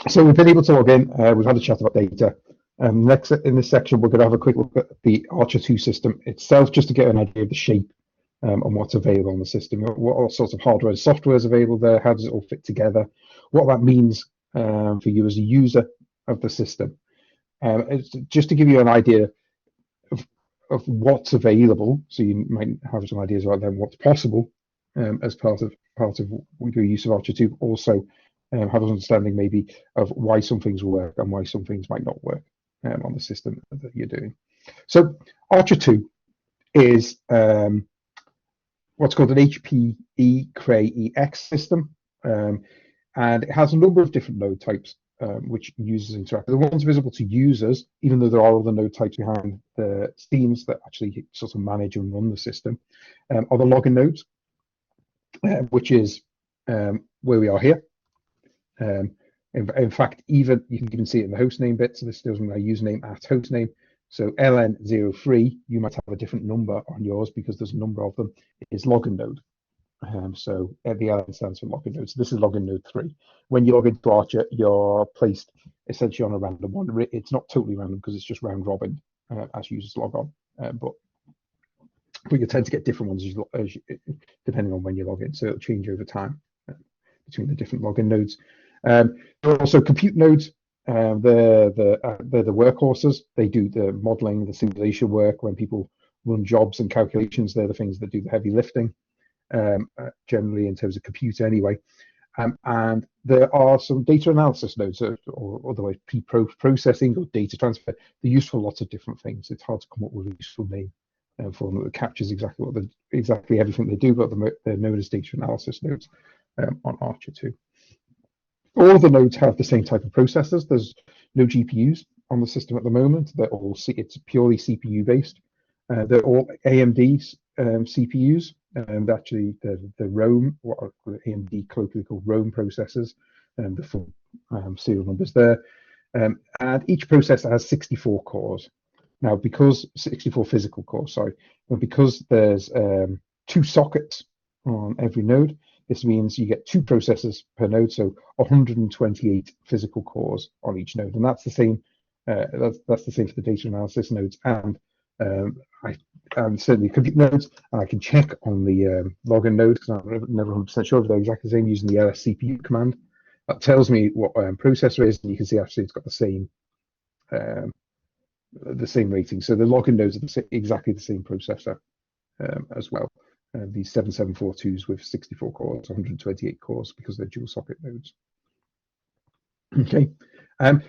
So we've been able to log in. We've had a chat about data. Next, in this section, we're going to have a quick look at the ARCHER2 system itself, just to get an idea of the shape and what's available on the system, what all sorts of hardware and software is available there, how does it all fit together, what that means for you as a user of the system. It's just to give you an idea of what's available, so you might have some ideas about then what's possible as part of your use of ARCHER2. Also, have an understanding maybe of why some things will work and why some things might not work on the system that you're doing. So ARCHER2 is what's called an HPE Cray EX system, and it has a number of different node types which users interact with. The ones visible to users, even though there are other node types behind the scenes that actually sort of manage and run the system, are the login nodes, which is where we are here. In fact, even you can even see it in the hostname bit. So this tells me my username at hostname. So LN03, you might have a different number on yours because there's a number of them. It is login node. So the LN stands for login node. So this is login node 3. When you log into Archer, you're placed essentially on a random one. It's not totally random because it's just round robin as users log on, but you tend to get different ones depending on when you log in. So it'll change over time between the different login nodes. There are also compute nodes. They're the workhorses. They do the modeling, the simulation work. When people run jobs and calculations, they're the things that do the heavy lifting, generally in terms of compute anyway. And there are some data analysis nodes, or otherwise pre-processing or data transfer. They're used for lots of different things. It's hard to come up with a useful name for them that captures exactly everything they do, but they're known as data analysis nodes on ARCHER2. All of the nodes have the same type of processors. There's no GPUs on the system at the moment. It's purely CPU based. They're all AMD CPUs, and actually the Rome, what are AMD colloquially called Rome processors, and the full serial numbers there. And each processor has 64 cores. Now, because 64 physical cores, sorry, and because there's 2 sockets on every node, this means you get 2 processors per node, so 128 physical cores on each node, and that's the same. That's the same for the data analysis nodes and certainly compute nodes. And I can check on the login node because I'm never 100% sure if they're exactly the same using the lscpu command. That tells me what processor is, and you can see actually it's got the same rating. So the login nodes are exactly the same processor as well. These 7742s with 64 cores, 128 cores, because they're dual socket nodes. Okay, and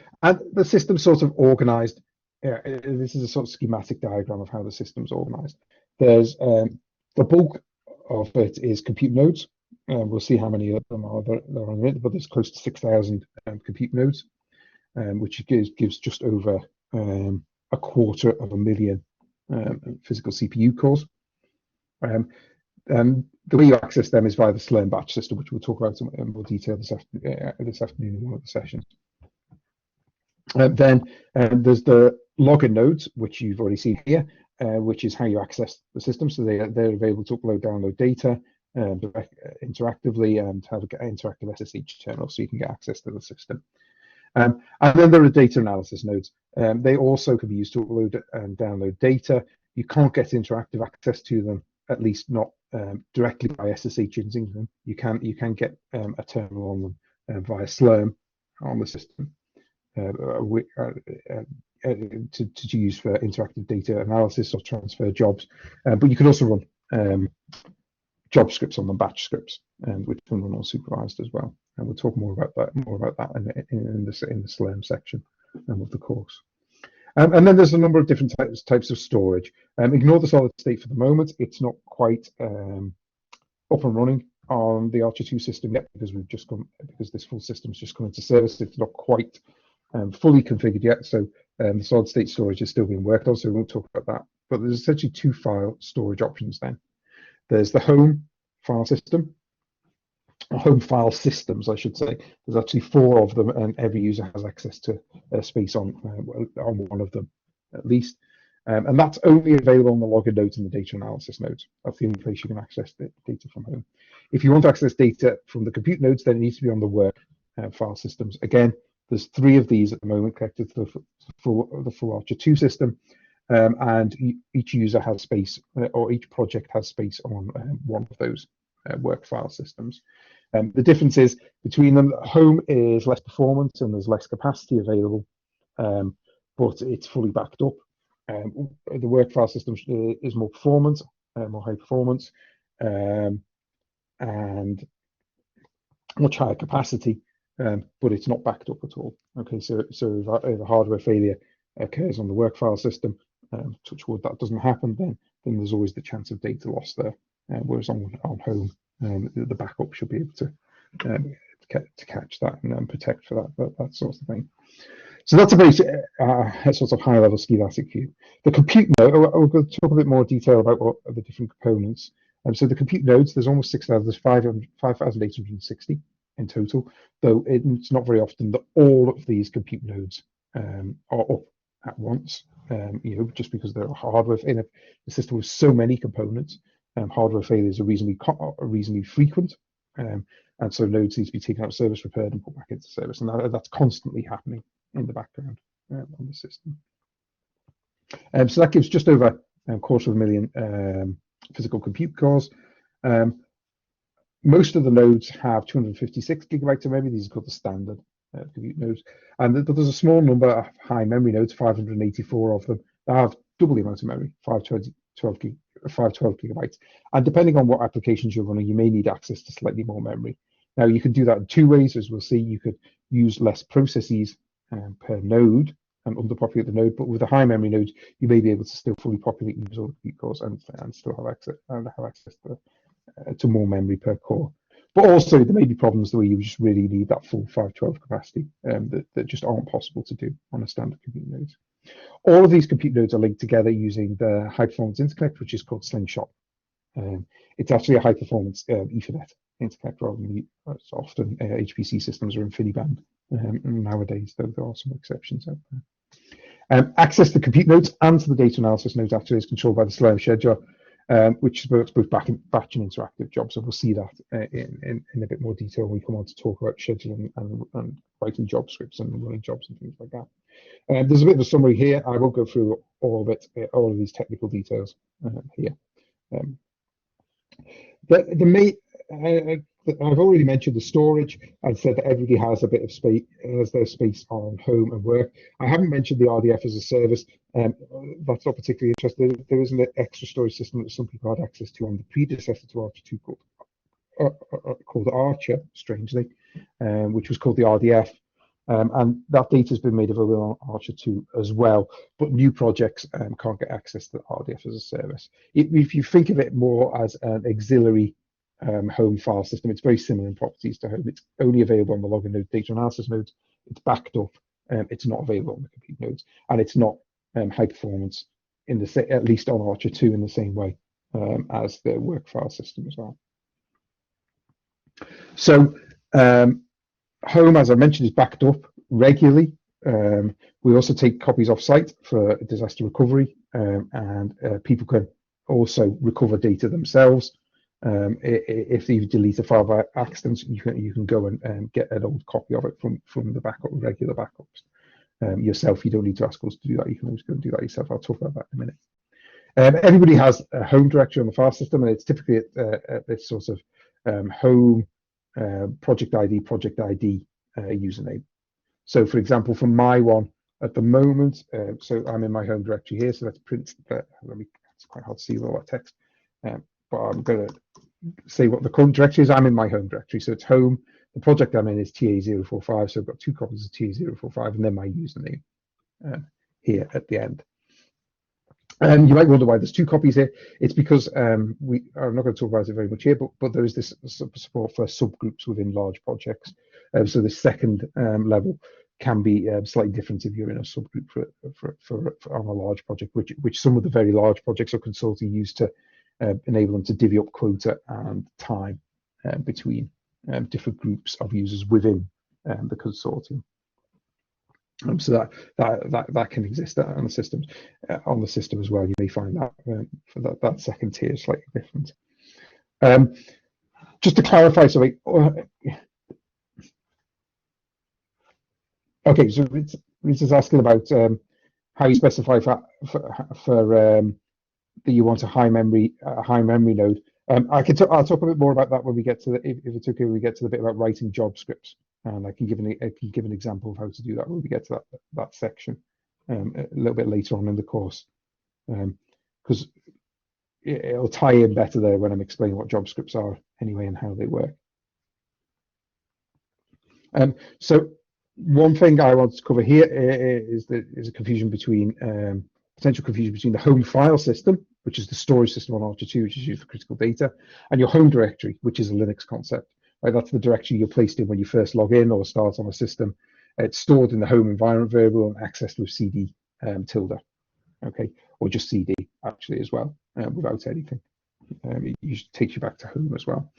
the system's sort of organized. This is a sort of schematic diagram of how the system's organized. There's the bulk of it is compute nodes. We'll see how many of them are there on it, but there's close to 6,000 compute nodes, which gives just over 250,000 physical CPU cores. And the way you access them is via the Slurm batch system, which we'll talk about in more detail this afternoon in one of the sessions. Then there's the login nodes, which you've already seen here, which is how you access the system. So they're available to upload, download data interactively and have an interactive SSH terminal, so you can get access to the system. And then there are data analysis nodes. They also can be used to upload and download data. You can't get interactive access to them, at least not directly by SSH using them. You can get a terminal on them via Slurm on the system to use for interactive data analysis or transfer jobs. But you can also run job scripts on them, batch scripts, which can run unsupervised as well. And we'll talk more about that in the Slurm section of the course. And then there's a number of different types of storage. Ignore the solid state for the moment. It's not quite up and running on the ARCHER2 system yet because because this full system's just come into service. It's not quite fully configured yet. So the solid state storage is still being worked on, so we won't talk about that. But there's essentially 2 file storage options then. There's the home file system, or home file systems, I should say. There's actually 4 of them, and every user has access to space on one of them at least. And that's only available on the login nodes and the data analysis nodes. That's the only place you can access the data from home. If you want to access data from the compute nodes, then it needs to be on the work file systems. Again, There's 3 of these at the moment connected to the full ARCHER2 system, and each user has space, or each project has space on one of those work file systems. The difference is between them, home is less performance and there's less capacity available, but it's fully backed up. The work file system is more performance, more high performance, and much higher capacity, but it's not backed up at all. Okay, so if a hardware failure occurs on the work file system, touch wood that doesn't happen, then there's always the chance of data loss there. Whereas on home, the backup should be able to catch that and protect for that sort of thing. So that's a very sort of high-level schematic view. The compute node, we'll talk a bit more detail about what are the different components. So the compute nodes, there's almost 6,000, there's 5,860 in total, though it's not very often that all of these compute nodes are up at once, just because there are hardware in a system with so many components. Hardware failures are reasonably frequent, and so nodes need to be taken out of service, repaired, and put back into service, and that's constantly happening in the background on the system. So that gives just over 250,000 physical compute cores. Most of the nodes have 256 gigabytes of memory. These are called the standard compute nodes, but there's a small number of high memory nodes, 584 of them, that have double the amount of memory, 512 gigabytes. And depending on what applications you're running, you may need access to slightly more memory. Now, you can do that in 2 ways, as we'll see. You could use less processes per node and underpopulate the node, but with the high memory nodes, you may be able to still fully populate and use all the compute cores and still have access to more memory per core. But also, there may be problems where you just really need that full 512 capacity that just aren't possible to do on a standard compute node. All of these compute nodes are linked together using the high performance interconnect, which is called Slingshot. It's actually a high performance Ethernet interconnect rather than often HPC systems are InfiniBand nowadays, though there are some exceptions out there. Access to compute nodes and to the data analysis nodes actually is controlled by the Slurm scheduler, which supports both batch and interactive jobs. So we'll see that in a bit more detail when we come on to talk about scheduling and writing job scripts and running jobs and things like that. There's a bit of a summary here. I won't go through all of it, all of these technical details here. I've already mentioned the storage and said that everybody has a bit of space, has their space on home and work. I haven't mentioned the RDF as a service. That's not particularly interesting. There is an extra storage system that some people had access to on the predecessor to ARCHER2 called Archer, strangely, which was called the RDF. And that data has been made available on ARCHER2 as well, but new projects can't get access to the RDF as a service. If you think of it more as an auxiliary home file system, it's very similar in properties to home. It's only available on the login node, data analysis nodes. It's backed up. It's not available on the compute nodes, and it's not high performance at least on ARCHER2 in the same way as the work file system as well. So home, as I mentioned, is backed up regularly. We also take copies off site for disaster recovery, and people can also recover data themselves. If you delete a file by accident, you can go and get an old copy of it from the backup, regular backups yourself. You don't need to ask us to do that. You can always go and do that yourself. I'll talk about that in a minute. Everybody has a home directory on the file system, and it's typically at this sort of home project ID username. So, for example, for my one at the moment, so I'm in my home directory here. So let's print. It's quite hard to see with all that text, but I'm going to say what the current directory is. I'm in my home directory, so it's home. The project I'm in is TA045, so I've got 2 copies of TA045, and then my username here at the end. You might wonder why there's 2 copies here. It's because I'm not going to talk about it very much here, but there is this support for subgroups within large projects. So the second level can be slightly different if you're in a subgroup for on a large project, which some of the very large projects or consulting use to enable them to divvy up quota and time between different groups of users within the consortium. So that can exist on the systems on the system as well. You may find that for that second tier is slightly different. Just to clarify something, Okay, so it's just asking about how you specify for that you want a high memory node. I'll talk a bit more about that when we get to if it's okay, when we get to the bit about writing job scripts, and I can give an example of how to do that when we get to that section a little bit later on in the course, because it'll tie in better there when I'm explaining what job scripts are anyway and how they work. So one thing I want to cover here is a confusion between potential confusion between the home file system, which is the storage system on ARCHER2, which is used for critical data, and your home directory, which is a Linux concept. Right, that's the directory you're placed in when you first log in or start on a system. It's stored in the home environment variable and accessed with CD tilde, okay, or just CD actually as well, without anything. It usually takes you back to home as well.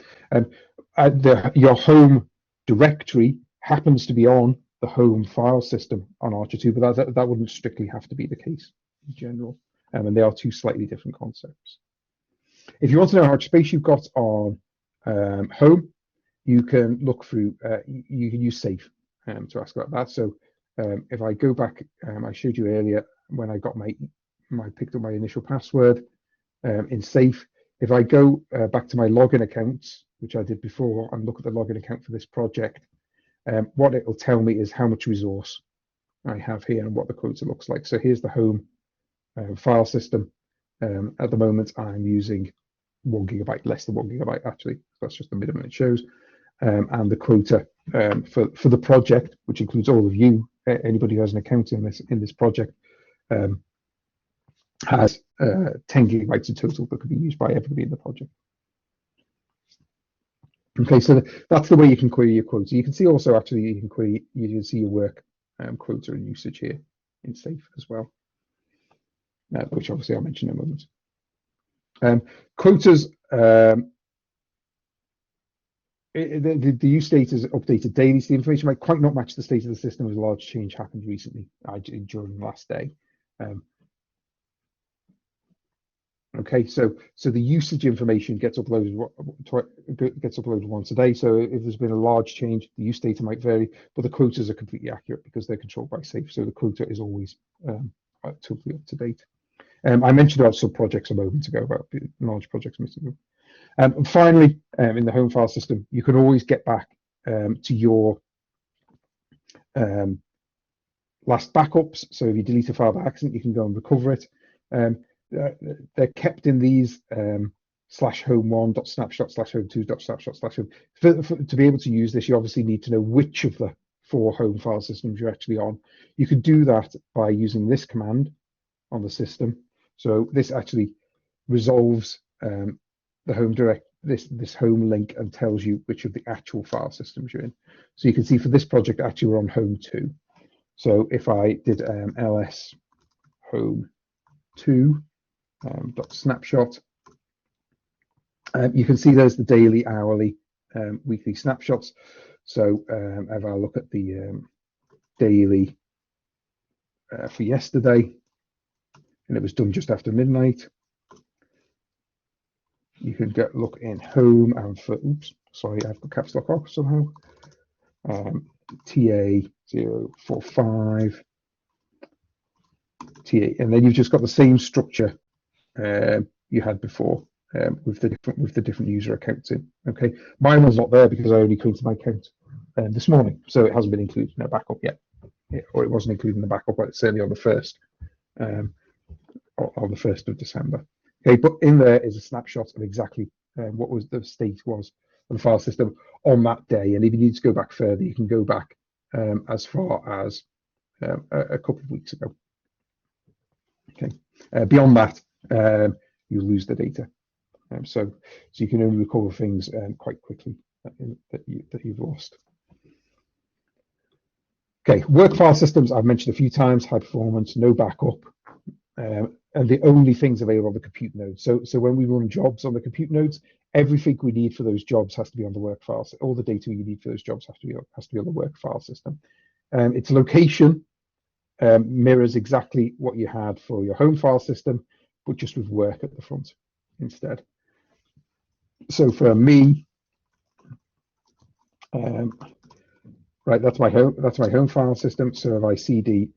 Your home directory happens to be on the home file system on ARCHER2, but that wouldn't strictly have to be the case in general. And they are two slightly different concepts. If you want to know how much space you've got on home, you can look through, you can use safe to ask about that. So if I go back, I showed you earlier when I got picked up my initial password in safe. If I go back to my login accounts, which I did before, and look at the login account for this project, what it will tell me is how much resource I have here and what the quota looks like. So here's the home file system. At the moment, I'm using 1 GB, less than 1 GB actually. That's just the minimum it shows. And the quota for the project, which includes all of you, anybody who has an account in this project, has 10 GB in total that could be used by everybody in the project. Okay, so that's the way you can query your quota. You can see also actually you can see your work quota and usage here in safe as well, which obviously I'll mention in a moment. Quotas, the use state is updated daily. So the information might quite not match the state of the system as a large change happened recently during the last day. Okay, so the usage information gets uploaded once a day. So if there's been a large change, the use data might vary, but the quotas are completely accurate because they're controlled by safe. So the quota is always totally up to date. I mentioned about sub-projects a moment ago, about large projects missing them. And finally, in the home file system, you can always get back to your last backups. So if you delete a file by accident, you can go and recover it. They're kept in these /home1.snapshot/home2.snapshot/home. To be able to use this, you obviously need to know which of the 4 home file systems you're actually on. You can do that by using this command on the system. So this actually resolves the home this home link and tells you which of the actual file systems you're in. So you can see for this project, actually we're on home 2. So if I did ls home2 .snapshot, you can see there's the daily, hourly, weekly snapshots. So if I look at the daily for yesterday, and it was done just after midnight, you can look in home and for, oops, sorry, I've got caps lock off somehow, TA045, TA, and then you've just got the same structure you had before with the different user accounts in. Okay, mine was not there because I only created my account this morning, so it hasn't been included in a backup yet, or it wasn't included in the backup, but it's certainly on the 1st, on the 1st of December. Okay, but in there is a snapshot of exactly what was the state was of the file system on that day, and if you need to go back further, you can go back as far as a couple of weeks ago. Okay, beyond that, you lose the data, so you can only recover things quite quickly that you've lost. Okay, work file systems I've mentioned a few times: high performance, no backup, and the only things available on the compute node. So when we run jobs on the compute nodes, everything we need for those jobs has to be on the work files. All the data you need for those jobs has to be on the work file system. Its location mirrors exactly what you had for your home file system, but just with work at the front instead. So for me, Right, that's my home file system. So if I cd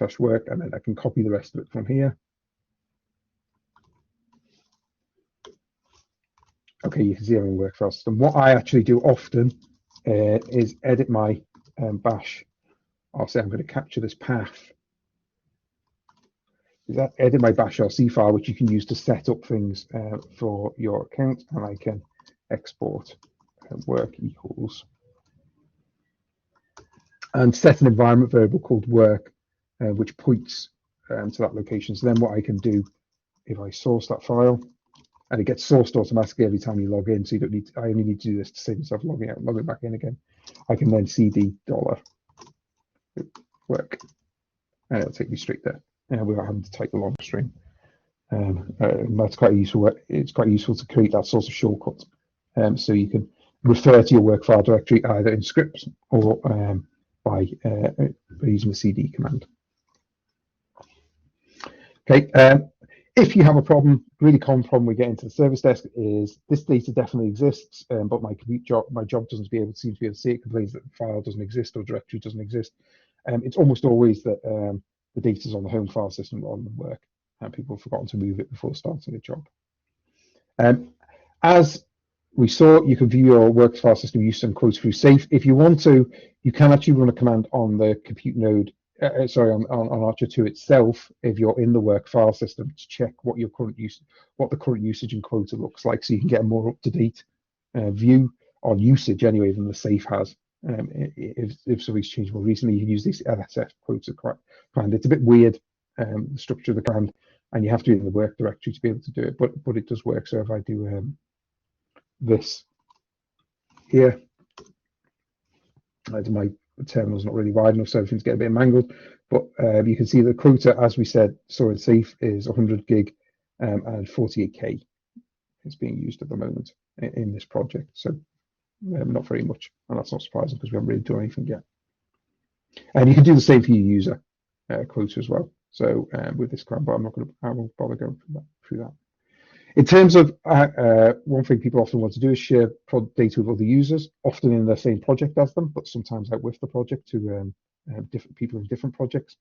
/work, and then I can copy the rest of it from here. Okay, you can see everything work file system. What I actually do often is edit my bash. I'll say I'm going to capture this path. Edit my bash RC file, which you can use to set up things for your account, and I can export work equals and set an environment variable called work, which points to that location. So then what I can do, if I source that file, and it gets sourced automatically every time you log in, so you don't need to, I only need to do this to save myself logging out, logging back in again. I can then cd $work, and it'll take me straight there without having to type a long string. And that's quite useful. It's quite useful to create that sort of shortcut, so you can refer to your work file directory either in scripts or by using the cd command. Okay, if you have a problem, really common problem we get into the service desk is this data definitely exists, but my job doesn't seem to be able to see it, complains that the file doesn't exist or directory doesn't exist. It's almost always that the data is on the home file system rather than work, and people have forgotten to move it before starting a job. As we saw, you can view your work file system use and quotes through safe. If you want to, you can actually run a command on the compute node, on ARCHER2 itself, if you're in the work file system, to check what your current use, what the current usage and quota looks like, so you can get a more up-to-date view on usage anyway than the safe has. If something's changed more recently, you can use this LSF quota command. It's a bit weird, the structure of the command, and you have to be in the work directory to be able to do it, but it does work. So if I do this here, my terminal's not really wide enough, so everything's getting a bit mangled, but you can see the quota, as we said, stored safe, is 100 gig and 48k is being used at the moment in this project. So not very much, and that's not surprising because we haven't really done anything yet. And you can do the same for your user quota as well. So with this command, but I won't bother going through that. In terms of one thing people often want to do is share data with other users, often in the same project as them, but sometimes out with the project to different people in different projects.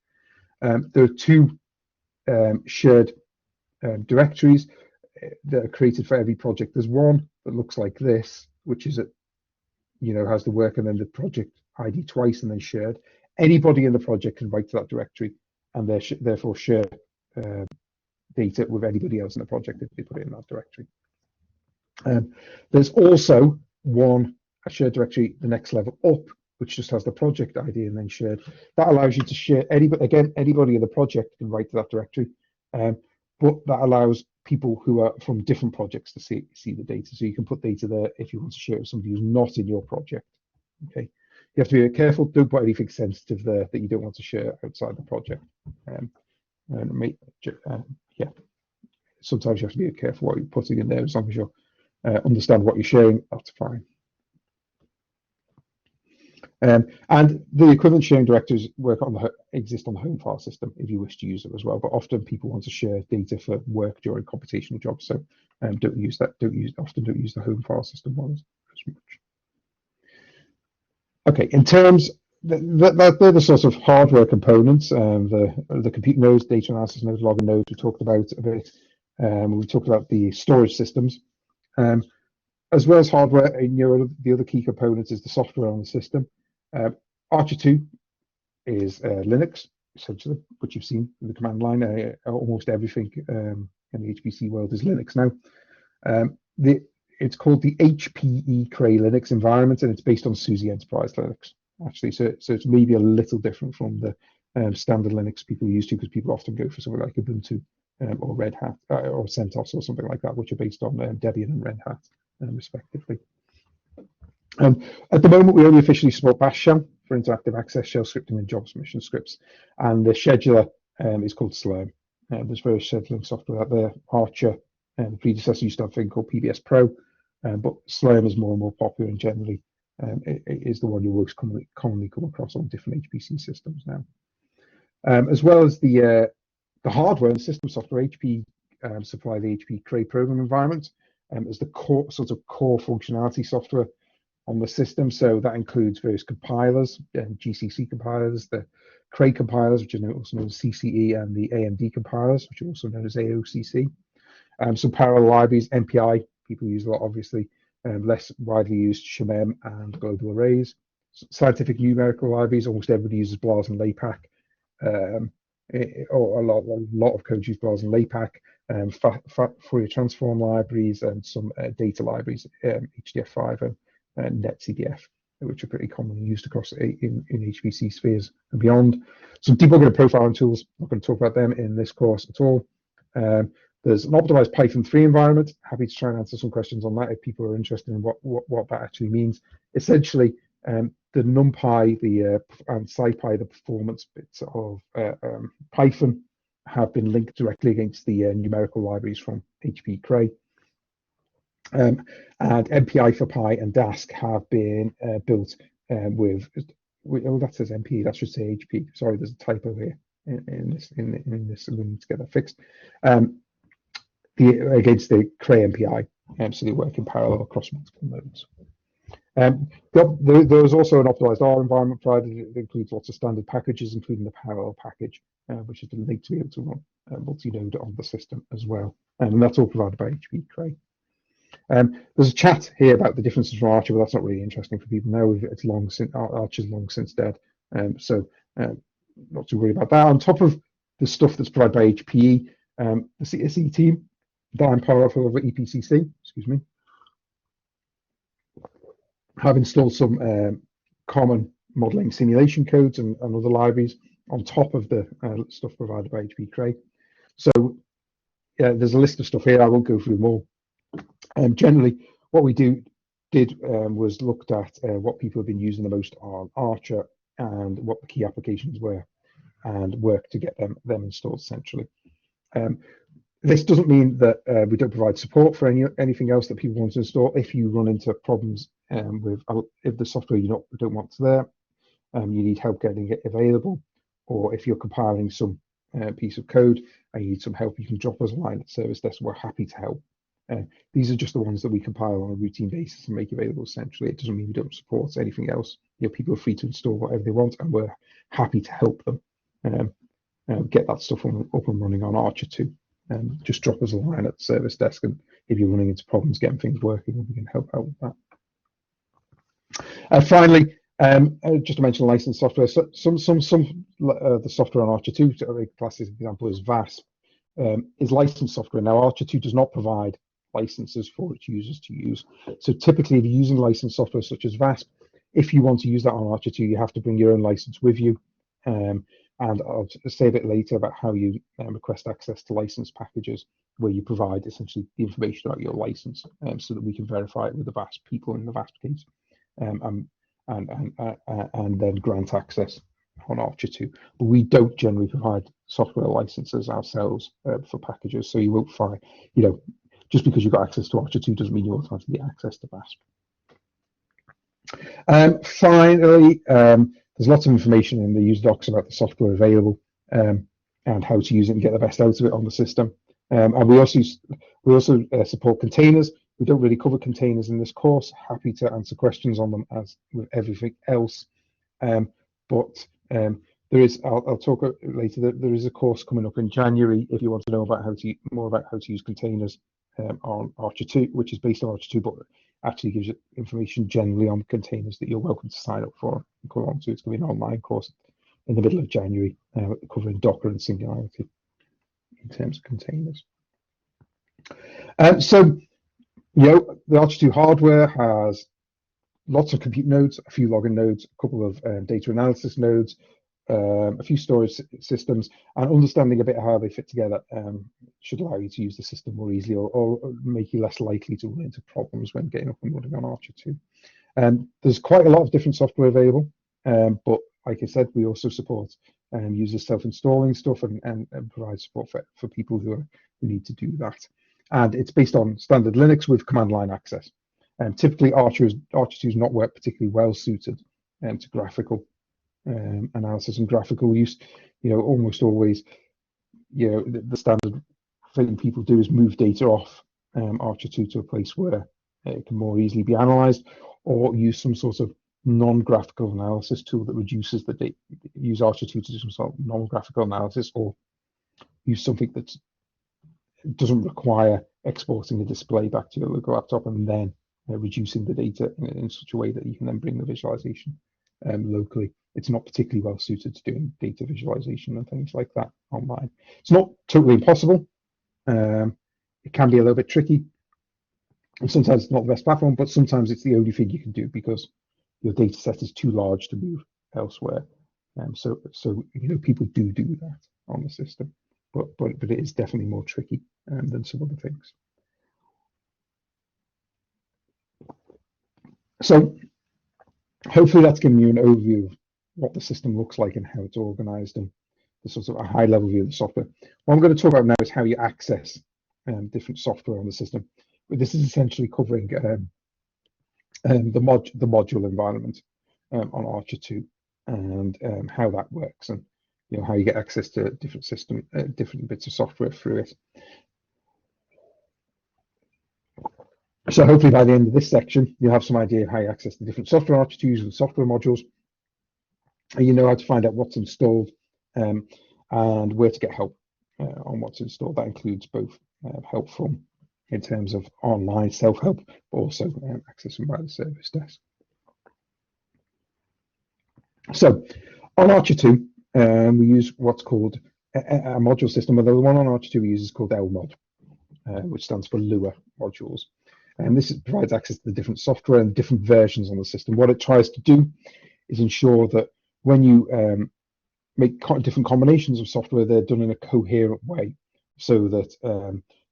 There are two shared directories that are created for every project. There's one that looks like this, which is has the work and then the project ID twice and then shared. Anybody in the project can write to that directory and therefore share data with anybody else in the project if they put it in that directory. There's also a shared directory the next level up, which just has the project ID and then shared. That allows you to share anybody in the project can write to that directory, but that allows people who are from different projects to see the data. So you can put data there if you want to share it with somebody who's not in your project. Okay, you have to be careful. Don't put anything sensitive there that you don't want to share outside the project. Yeah, sometimes you have to be careful what you're putting in there. As long as you understand what you're sharing, that's fine. And the equivalent sharing directories exist on the home file system if you wish to use them as well. But often people want to share data for work during computational jobs, so don't use the home file system ones as much. Okay, in terms they're the sort of hardware components, the compute nodes, data analysis nodes, logging nodes we talked about a bit. We talked about the storage systems. As well as hardware, the other key components is the software on the system. ARCHER2 is Linux, essentially, which you've seen in the command line. Almost everything in the HPC world is Linux now. It's called the HPE Cray Linux environment, and it's based on SUSE Enterprise Linux, actually. So it's maybe a little different from the standard Linux people are used to, because people often go for something like Ubuntu or Red Hat or CentOS or something like that, which are based on Debian and Red Hat, respectively. At the moment, we only officially support Bash Shell for interactive access, shell scripting, and job submission scripts. And the scheduler is called Slurm. There's various scheduling software out there. Archer, the predecessor, used to have a thing called PBS Pro, but Slurm is more and more popular, and generally it is the one you most commonly come across on different HPC systems now. As well as the hardware and system software, HP supply the HP Cray program environment as the core functionality software on the system. So that includes various compilers, GCC compilers, the Cray compilers, which are also known as CCE, and the AMD compilers, which are also known as AOCC. Some parallel libraries, MPI, people use a lot, obviously, less widely used SHMM and global arrays. Scientific numerical libraries, almost everybody uses BLAS and LAPACK, or a lot of code use BLAS and LAPACK. Fourier transform libraries and some data libraries, HDF5 and NetCDF, which are pretty commonly used across in HPC spheres and beyond. Some debugging and profiling tools, I'm not going to talk about them in this course at all. There's an optimized Python 3 environment. Happy to try and answer some questions on that if people are interested in what that actually means. Essentially, the NumPy and SciPy, the performance bits of Python, have been linked directly against the numerical libraries from HP Cray. And MPI for Pi and Dask have been built with, oh, that says MP, that should say HP. Sorry, there's a typo here in this. We need to get that fixed. Against the Cray MPI, so they work in parallel across multiple nodes. There's also an optimized R environment provided. It includes lots of standard packages, including the parallel package, which has been linked to be able to run multi-node on the system as well. And that's all provided by HP Cray. There's a chat here about the differences from Archer, but that's not really interesting for people now. It's long since Archer's long since dead, so not too worried about that. On top of the stuff that's provided by HPE, the CSE team that I'm part of over EPCC, excuse me, have installed some common modeling simulation codes and other libraries on top of the stuff provided by HP Cray. So there's a list of stuff here. I won't go through them all. Generally, what we did was looked at what people have been using the most on Archer and what the key applications were, and worked to get them installed centrally. This doesn't mean that we don't provide support for anything else that people want to install. If you run into problems if the software you don't want there, you need help getting it available, or if you're compiling some piece of code and you need some help, you can drop us a line at service desk. We're happy to help. These are just the ones that we compile on a routine basis and make available centrally. It doesn't mean we don't support anything else. People are free to install whatever they want, and we're happy to help them get that stuff up and running on ARCHER2. Just drop us a line at the service desk, and if you're running into problems getting things working, we can help out with that. Finally, just to mention licensed software, so some the software on ARCHER2, a classic example is VASP, is licensed software. Now, ARCHER2 does not provide licenses for its users to use. So typically, if you're using licensed software such as VASP, if you want to use that on ARCHER2, you have to bring your own license with you. And I'll say a bit later about how you request access to license packages, where you provide essentially the information about your license, so that we can verify it with the VASP people in the VASP case, and then grant access on ARCHER2. But we don't generally provide software licenses ourselves for packages, so you won't find, just because you've got access to ARCHER2 doesn't mean you automatically get access to VASP. Finally, there's lots of information in the user docs about the software available and how to use it and get the best out of it on the system. And we also support containers. We don't really cover containers in this course. Happy to answer questions on them as with everything else. But there is, I'll talk later. There is a course coming up in January if you want to know about more about how to use containers on ARCHER2, which is based on ARCHER2, but actually gives you information generally on containers that you're welcome to sign up for and go on to. It's going to be an online course in the middle of January, covering Docker and Singularity in terms of containers. So, the ARCHER2 hardware has lots of compute nodes, a few login nodes, a couple of data analysis nodes, a few storage systems, and understanding a bit how they fit together should allow you to use the system more easily, or make you less likely to run into problems when getting up and running on ARCHER2. There's quite a lot of different software available, but like I said, we also support users self-installing stuff and provide support for people who need to do that. And it's based on standard Linux with command line access. Typically, ARCHER2 is not particularly well suited to graphical analysis and graphical use. Almost always, the standard thing people do is move data off ARCHER2 to a place where it can more easily be analyzed, or use some sort of non-graphical analysis tool that reduces the data. Use ARCHER2 to do some sort of non-graphical analysis, or use something that doesn't require exporting a display back to your local laptop and then reducing the data in such a way that you can then bring the visualization locally. It's not particularly well suited to doing data visualization and things like that online. It's not totally impossible. It can be a little bit tricky, and sometimes it's not the best platform, but sometimes it's the only thing you can do because your data set is too large to move elsewhere. So you know, people do that on the system, but it is definitely more tricky than some other things. So hopefully that's given you an overview of what the system looks like and how it's organized, and the sort of a high level view of the software. What I'm going to talk about now is how you access different software on the system. But this is essentially covering the module environment on ARCHER2 and how that works, and you know, how you get access to different bits of software through it. So hopefully by the end of this section, you'll have some idea of how you access the different software on ARCHER2 using software modules, and you know how to find out what's installed and where to get help on what's installed. That includes both help from in terms of online self-help, but also accessing by the service desk. So on ARCHER2, we use what's called a module system, although the one on ARCHER2 we use is called LMod, which stands for Lua Modules. And this provides access to the different software and different versions on the system. What it tries to do is ensure that when you make different combinations of software, they're done in a coherent way, so that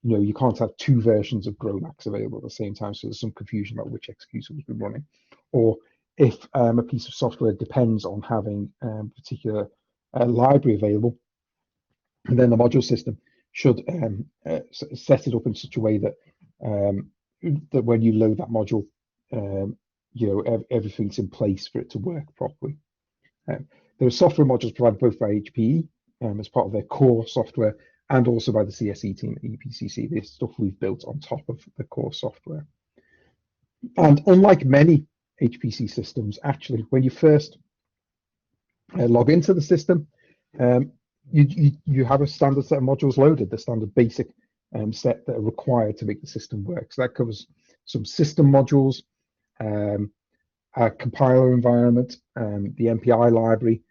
you know, you can't have two versions of GROMACS available at the same time, so there's some confusion about which executor has been running. Or if a piece of software depends on having a particular library available, and then the module system should set it up in such a way that that when you load that module, you know, everything's in place for it to work properly. There are software modules provided both by HPE as part of their core software, and also by the CSE team at EPCC. This stuff we've built on top of the core software. And unlike many HPC systems, actually, when you first log into the system, you have a standard set of modules loaded, the standard basic set that are required to make the system work. So that covers some system modules, a compiler environment, the MPI library,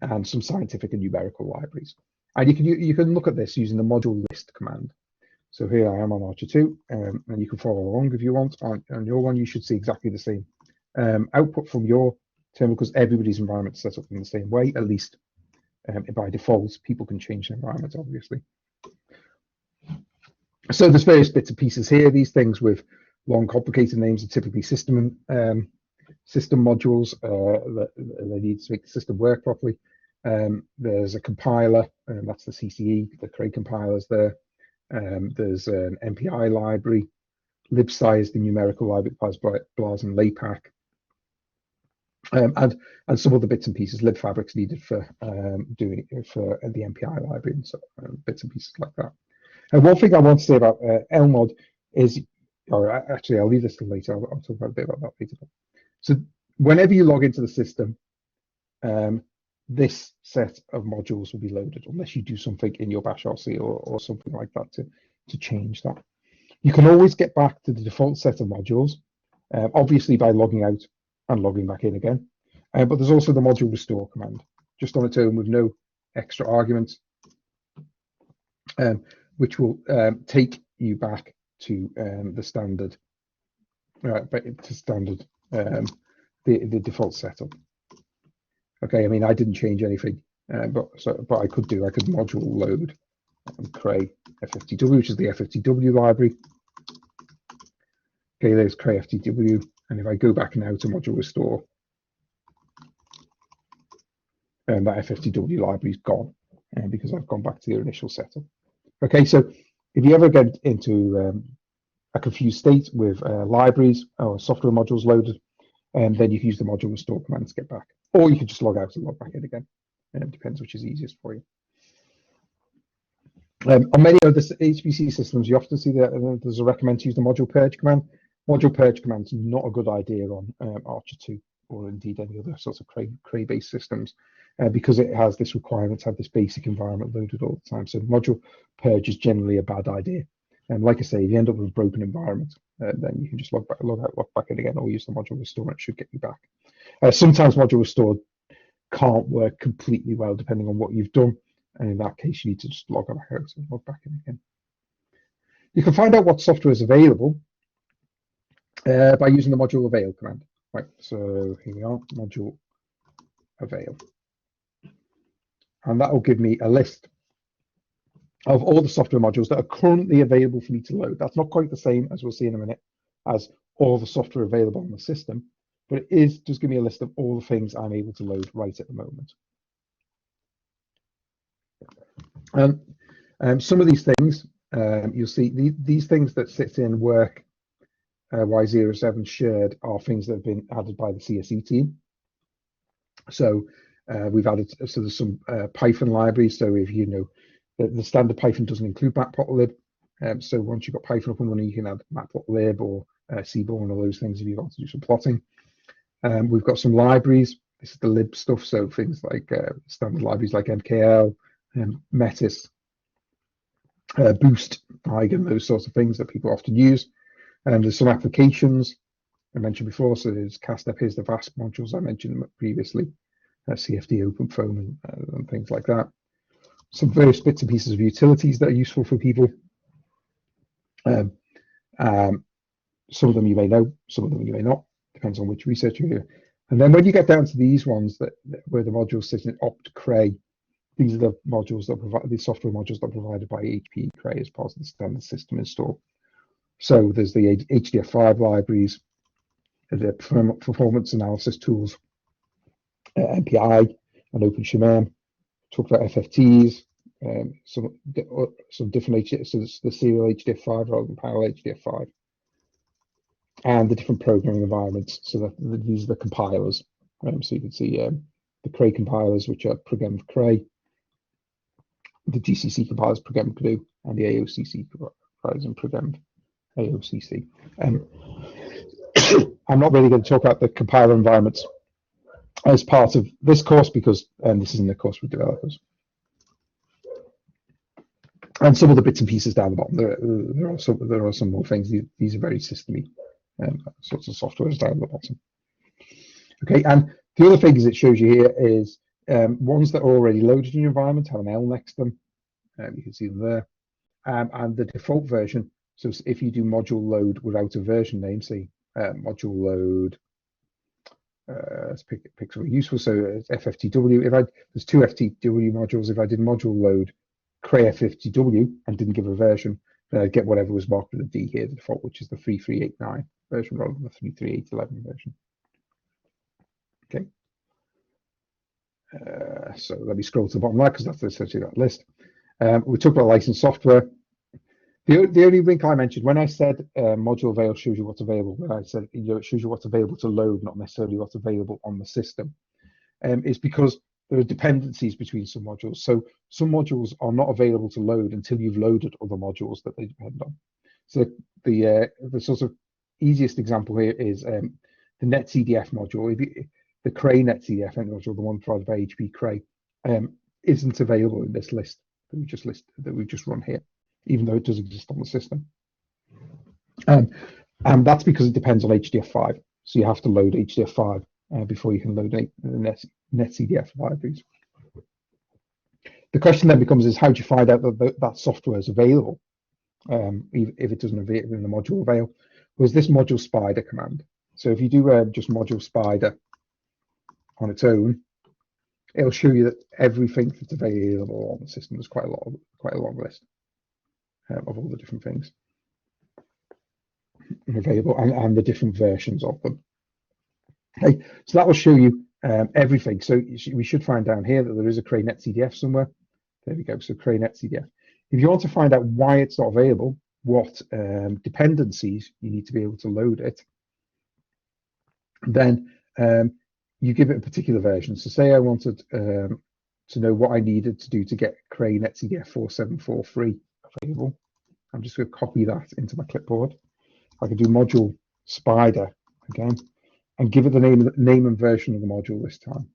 and some scientific and numerical libraries. And you can look at this using the module list command. So here I am on ARCHER2, and you can follow along if you want. On your one, you should see exactly the same output from your terminal, because everybody's environment is set up in the same way, at least by default. People can change their environment, obviously. So there's various bits and pieces here. These things with long, complicated names are typically system modules that they need to make the system work properly. There's a compiler, and that's the CCE, the Cray compilers there. There's an MPI library, libsize, the numerical library, BLAS and LAPACK, and some other bits and pieces, libfabrics needed for doing for the MPI library, and so bits and pieces like that. And one thing I want to say about LMod is, or actually I'll leave this till later. I'll talk about a bit about that later. So whenever you log into the system, this set of modules will be loaded, unless you do something in your bash RC or something like that to change that. You can always get back to the default set of modules, obviously by logging out and logging back in again. But there's also the module restore command, just on its own with no extra arguments, which will take you back to the standard, the default setup. Okay, I mean, I didn't change anything, but I could module load Cray FFTW, which is the FFTW library. Okay, there's Cray FTW, and if I go back now to module restore, that FFTW library is gone, because I've gone back to the initial setup. Okay, so if you ever get into a confused state with libraries or software modules loaded, then you can use the module restore command to get back. Or you can just log out and log back in again. It depends which is easiest for you. On many of the HPC systems, you often see that there's a recommend to use the module purge command. Module purge command's not a good idea on ARCHER2 or indeed any other sorts of Cray-based systems because it has this requirement to have this basic environment loaded all the time. So module purge is generally a bad idea. And like I say, if you end up with a broken environment, then you can just log out, log back in again, or use the module restore, and it should get you back. Sometimes module restore can't work completely well depending on what you've done, and in that case, you need to just log back out and log back in again. You can find out what software is available by using the module avail command. Right, so here we are, module avail. And that will give me a list of all the software modules that are currently available for me to load. That's not quite the same, as we'll see in a minute, as all the software available on the system, but it is just give me a list of all the things I'm able to load right at the moment. Some of these things, you'll see these things that sit in work Y07 shared are things that have been added by the CSE team. So we've added, so there's some Python libraries. So if you know, the standard Python doesn't include matplotlib. So once you've got Python up and running, you can add matplotlib or Seaborn or those things if you want to do some plotting. We've got some libraries. This is the lib stuff. So things like standard libraries like MKL, Metis, Boost, Eigen, those sorts of things that people often use. And there's some applications I mentioned before. So there's CastUp, here's the VASP modules I mentioned previously, CFD, OpenFOAM, and things like that. Some various bits and pieces of utilities that are useful for people. Some of them you may know, some of them you may not. Depends on which researcher you're. And then when you get down to these ones where the modules sit in opt Cray, these are the modules that provide the software modules that are provided by HP Cray as part of the standard system install. So there's the HDF5 libraries, the performance analysis tools, MPI and OpenShimmern. Talk about FFTs, some different HDF, so it's the serial HDF5 rather than parallel HDF5, and the different programming environments. So that these are the compilers. So you can see the Cray compilers, which are Program Cray, the GCC compilers, Program GNU, and the AOCC compilers and Program AOCC. I'm not really going to talk about the compiler environments as part of this course because this isn't a course for developers. And some of the bits and pieces down the bottom, there are some more things. These are very systemy sorts of softwares down the bottom. Okay, and the other things it shows you here is ones that are already loaded in your environment have an L next to them. You can see them there. And the default version, so if you do module load without a version name, say module load, let's pick something useful. So it's FFTW. There's two FTW modules. If I did module load Cray FFTW and didn't give a version, then I'd get whatever was marked with a D here, the default, which is the 3389 version rather than the 33811 version. Okay. So let me scroll to the bottom right because that's essentially that list. We talked about licensed software. The only link I mentioned when I said module avail shows you what's available, when I said it shows you what's available to load, not necessarily what's available on the system, is because there are dependencies between some modules. So some modules are not available to load until you've loaded other modules that they depend on. So the sort of easiest example here is the NetCDF module. The Cray NetCDF module, the one provided by HP Cray, isn't available in this list that we've just run here, even though it does exist on the system. And that's because it depends on HDF5. So you have to load HDF5 before you can load the NetCDF libraries. The question then becomes is how do you find out that software is available if it doesn't avail in the module avail? Was this module spider command? So if you do just module spider on its own, it'll show you that everything that's available on the system is quite a long list of all the different things available and the different versions of them. Okay, so that will show you everything. So we should find down here that there is a Cray NetCDF somewhere. There we go. So Cray NetCDF. If you want to find out why it's not available, what dependencies you need to be able to load it, then you give it a particular version. So say I wanted to know what I needed to do to get Cray NetCDF 4743 available. I'm just going to copy that into my clipboard. I can do module spider again, and give it the name and version of the module this time.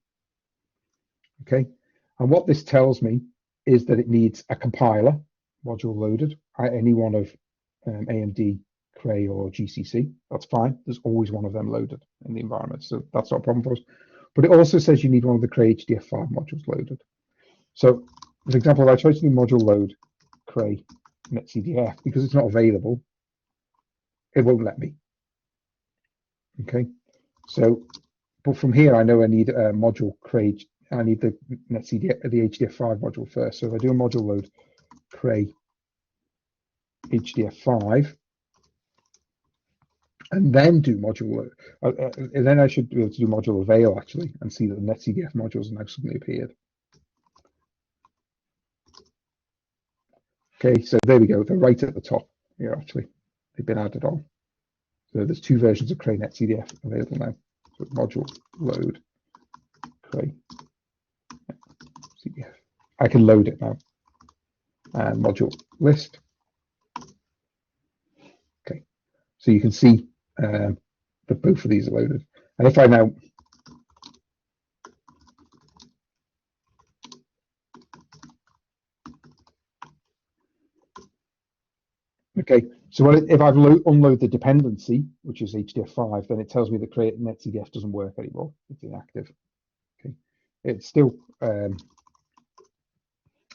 Okay, and what this tells me is that it needs a compiler module loaded at any one of AMD, Cray, or GCC. That's fine. There's always one of them loaded in the environment, so that's not a problem for us. But it also says you need one of the Cray HDF5 modules loaded. So, for example, if I try to do module load Cray netcdf, because it's not available, it won't let me. Okay, so, but from here I know I need a module Cray. I need the netcdf, the HDF5 module first. So if I do a module load Cray HDF5, and then do module load, and then I should be able to do module avail actually, and see that the netcdf modules have now suddenly appeared. Okay, so there we go. They're right at the top here actually. They've been added on. So there's two versions of Cray netcdf available now. So module load Cray CDF. I can load it now. And module list. Okay, so you can see that both of these are loaded. And if I now okay, so if I've unload the dependency, which is HDF5, then it tells me that create netcdf doesn't work anymore. It's inactive. Okay, it's still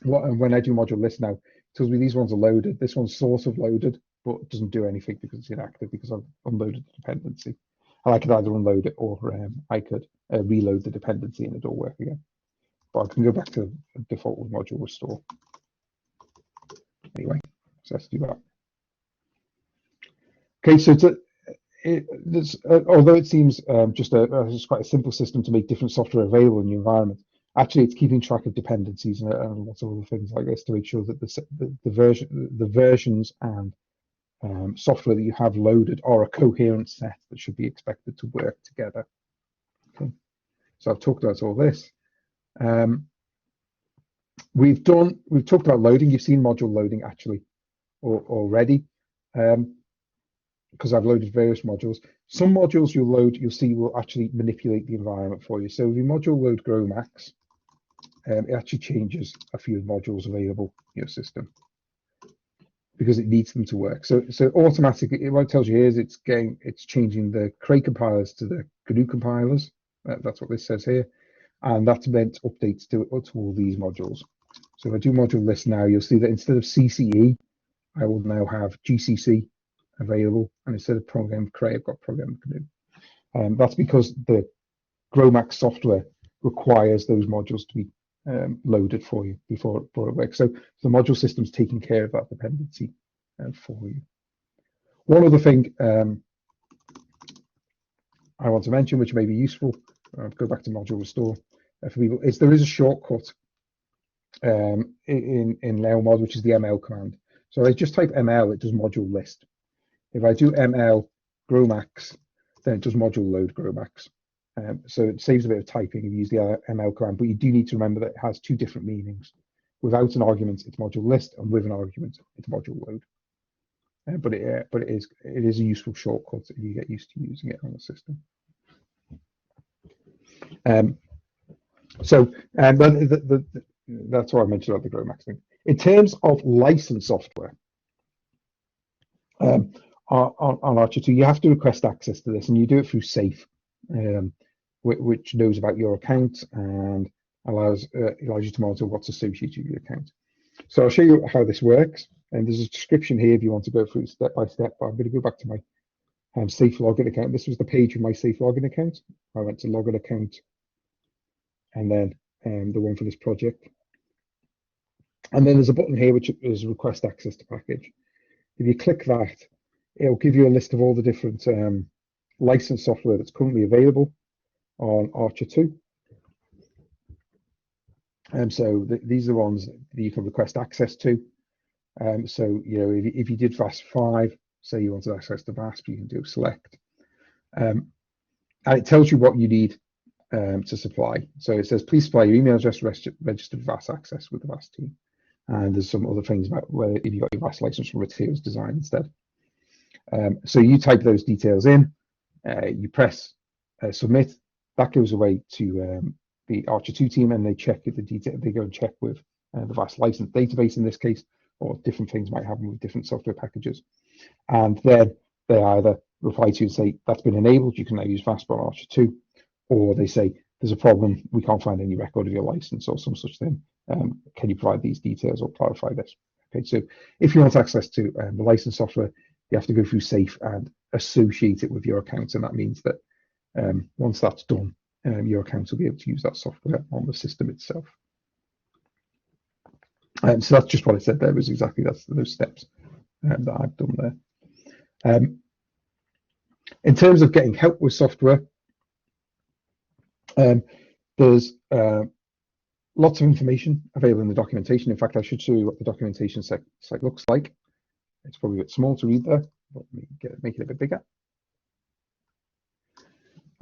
when I do module list now, it tells me these ones are loaded. This one's sort of loaded, but it doesn't do anything because it's inactive because I've unloaded the dependency. And I could either unload it or I could reload the dependency and it'll work again. But I can go back to the default with module restore. Anyway, so let's do that. Okay, so although it seems just quite a simple system to make different software available in your environment, actually it's keeping track of dependencies and lots of other things like this to make sure that the versions and software that you have loaded are a coherent set that should be expected to work together. Okay, so I've talked about all this. We've talked about loading. You've seen module loading actually already. Because I've loaded various modules. Some modules you'll see will actually manipulate the environment for you. So if you module load GrowMax, it actually changes a few modules available in your system because it needs them to work. So automatically, what it tells you here is it's changing the Cray compilers to the GNU compilers. That's what this says here, and that's meant updates to all these modules. So if I do module list now, you'll see that instead of CCE, I will now have GCC available, and instead of program Cray, I've got program GNU. That's because the GrowMax software requires those modules to be loaded for you before it works. So the module system's taking care of that dependency for you. One other thing I want to mention, which may be useful, go back to module restore for people, is there is a shortcut in Lua mod, which is the ML command. So I just type ML, it does module list. If I do ML GrowMax, then it does module load GrowMax. So it saves a bit of typing if you use the ML command, but you do need to remember that it has two different meanings. Without an argument, it's module list, and with an argument, it's module load. But it is a useful shortcut if you get used to using it on the system. That's what I mentioned about the GrowMax thing. In terms of license software, on ARCHER2, you have to request access to this, and you do it through SAFE, which knows about your account and allows you to monitor what's associated with your account. So I'll show you how this works, and there's a description here if you want to go through step by step. But I'm going to go back to my safe login account. This was the page of my safe login account. I went to login account, and then the one for this project. And then there's a button here which is request access to package. If you click that, it'll give you a list of all the different licensed software that's currently available on ARCHER2. So these are the ones that you can request access to. So if you did VASP5, say you wanted access to VASP, you can do select. And it tells you what you need to supply. So it says, please supply your email address registered VAS access with the VAS team. And there's some other things about whether if you got your VAS license from Materials Design instead. So you type those details in, you press submit. That goes away to the ARCHER2 team, and they check if the detail. They go and check with the VAST license database in this case, or different things might happen with different software packages. And then they either reply to you and say that's been enabled, you can now use VAST on ARCHER2, or they say there's a problem, we can't find any record of your license or some such thing. Can you provide these details or clarify this? Okay, so if you want access to the license software, you have to go through SAFE and associate it with your account, and that means that once that's done, your account will be able to use that software on the system itself. So that's just what I said there, was exactly those steps that I've done there. In terms of getting help with software, there's lots of information available in the documentation. In fact, I should show you what the documentation site looks like. It's probably a bit small to read there, but let me make it a bit bigger.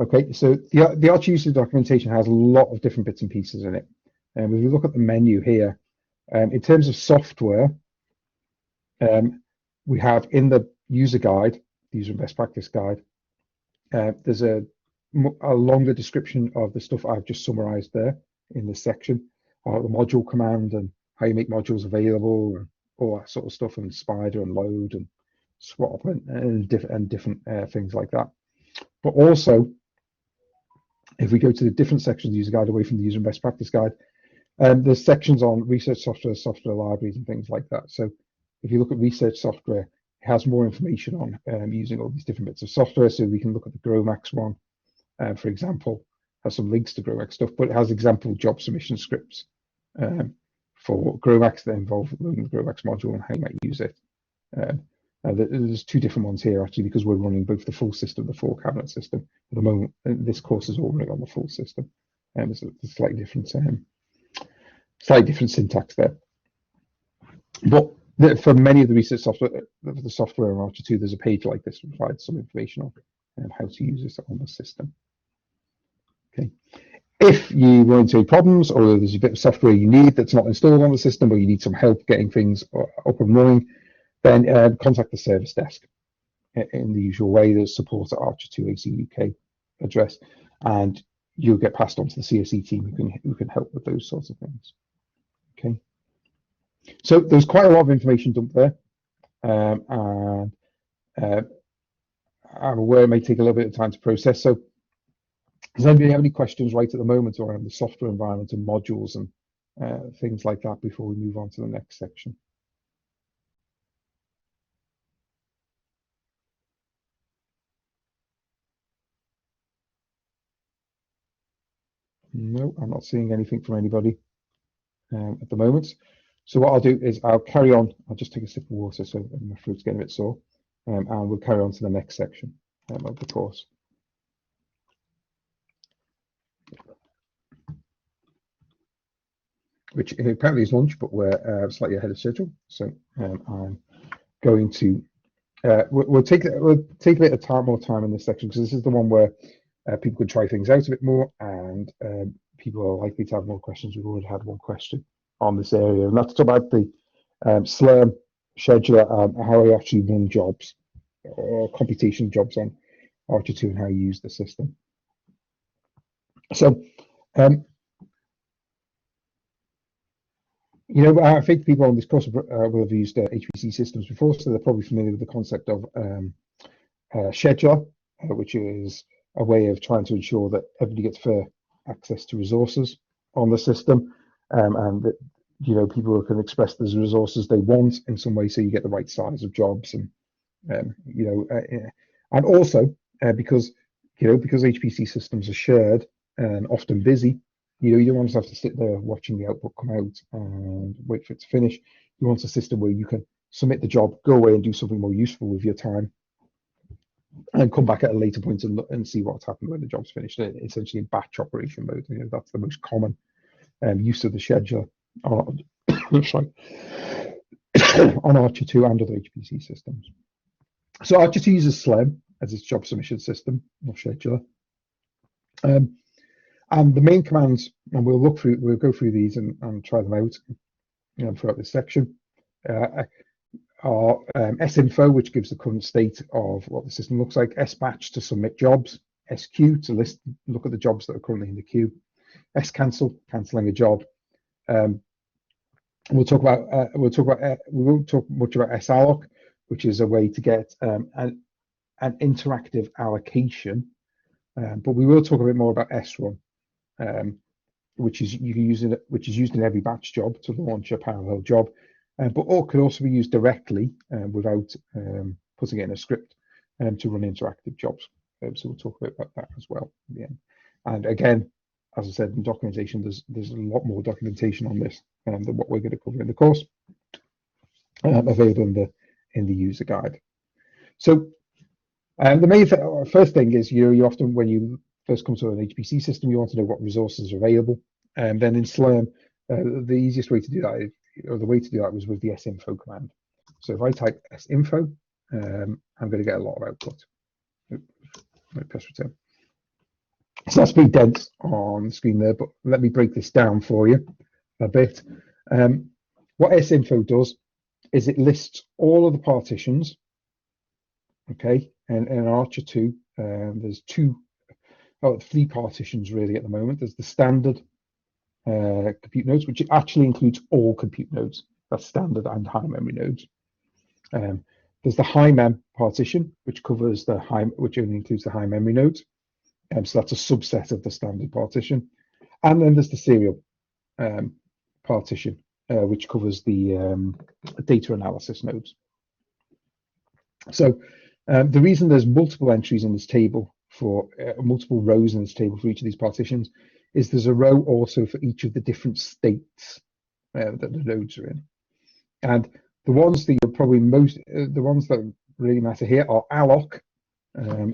Okay, so the Archer usage documentation has a lot of different bits and pieces in it. And if you look at the menu here, in terms of software, we have in the user guide, the user and best practice guide, there's a longer description of the stuff I've just summarized there in this section, the module command and how you make modules available and all that sort of stuff, and spider and load and swap and different things like that. But also, if we go to the different sections of the user guide away from the user and best practice guide, there's sections on research software, software libraries and things like that. So if you look at research software, it has more information on using all these different bits of software. So we can look at the GrowMax one, for example, has some links to GrowMax stuff, but it has example job submission scripts for GrowMax that involve loading the GrowMax module and how you might use it. There's two different ones here actually, because we're running both the full system, the 4-cabinet system. At the moment, this course is all running on the full system, and there's a slightly different syntax there. But for many of the research software, the software on ARCHER2, there's a page like this that provides some information on how to use this on the system. Okay. If you run into any problems, or there's a bit of software you need that's not installed on the system, or you need some help getting things up and running, then contact the service desk in the usual way. There's support at ARCHER2 AC UK address, and you'll get passed on to the CSE team who can help with those sorts of things. Okay. So there's quite a lot of information dumped there, and I'm aware it may take a little bit of time to process. So does anybody have any questions right at the moment around the software environment and modules and things like that before we move on to the next section? No, I'm not seeing anything from anybody at the moment. So what I'll do is I'll carry on. I'll just take a sip of water so my throat's getting a bit sore, and we'll carry on to the next section of the course. Which apparently is lunch, but we're slightly ahead of schedule. So I'm going to we'll take a bit of more time in this section, because this is the one where people can try things out a bit more, and people are likely to have more questions. We've already had one question on this area, and that's about the Slurm scheduler, how you actually run jobs or computation jobs on ARCHER2 and how you use the system. So, you know, I think people on this course will have used HPC systems before, so they're probably familiar with the concept of scheduler, which is a way of trying to ensure that everybody gets fair access to resources on the system, and that, you know, people can express those resources they want in some way, so you get the right size of jobs, and you know, and also because HPC systems are shared and often busy, you know, you don't want to have to sit there watching the output come out and wait for it to finish. You want a system where you can submit the job, go away and do something more useful with your time, and come back at a later point and see what's happened when the job's finished. Essentially in batch operation mode. You know, that's the most common use of the scheduler on, sorry, on ARCHER2 and other HPC systems. So ARCHER2 uses SLEM as its job submission system or scheduler. And the main commands, and we'll go through these and try them out throughout this section. sinfo, which gives the current state of what the system looks like, sbatch to submit jobs, sq to look at the jobs that are currently in the queue, scancel, cancelling a job. We won't talk much about salloc, which is a way to get an interactive allocation, but we will talk a bit more about srun, which is used in every batch job to launch a parallel job, but could also be used directly without putting it in a script to run interactive jobs. So we'll talk a bit about that as well at the end. And again, as I said, in documentation, there's a lot more documentation on this than what we're going to cover in the course, available in the user guide. So the main first thing is you often, when you first come to an HPC system, you want to know what resources are available. And then in Slurm, the easiest way to do that, or the way to do that, was with the sinfo command. So if I type sinfo, I'm going to get a lot of output. I press return. So that's pretty dense on the screen there, but let me break this down for you a bit. What sinfo does is it lists all of the partitions, okay, and in ARCHER2, there's three partitions really at the moment. There's the standard compute nodes, which actually includes all compute nodes. That's standard and high memory nodes. There's the high mem partition, which covers which only includes the high memory nodes. So that's a subset of the standard partition. And then there's the serial partition, which covers the data analysis nodes. So the reason there's multiple entries in this table for multiple rows in this table for each of these partitions is there's a row also for each of the different states that the nodes are in. And the ones that you're probably the ones that really matter here are alloc.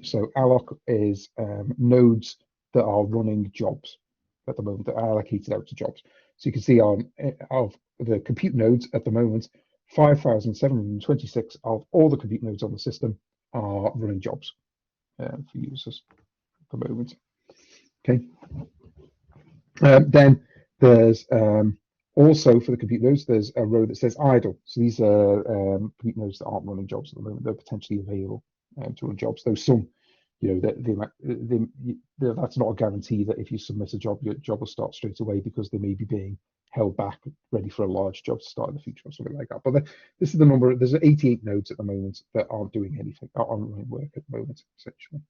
So alloc is nodes that are running jobs at the moment, that are allocated out to jobs. So you can see of the compute nodes at the moment, 5,726 of all the compute nodes on the system are running jobs for users at the moment. Okay. Then there's also, for the compute nodes, there's a row that says idle. So these are compute nodes that aren't running jobs at the moment. They're potentially available to run jobs. Though some, that's not a guarantee that if you submit a job, your job will start straight away, because they may be being held back, ready for a large job to start in the future or something like that. But this is the number. There's 88 nodes at the moment that aren't doing anything, aren't running work at the moment, essentially.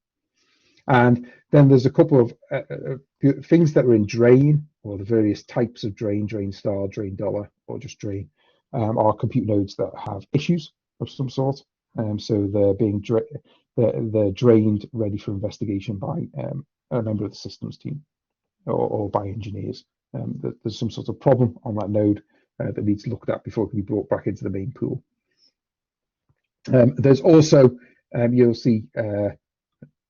And then there's a couple of things that are in drain, or the various types of drain, drain star, drain dollar, or just drain, are compute nodes that have issues of some sort. So they're being they're drained, ready for investigation by a member of the systems team or by engineers. There's some sort of problem on that node that needs looked at before it can be brought back into the main pool. There's also, you'll see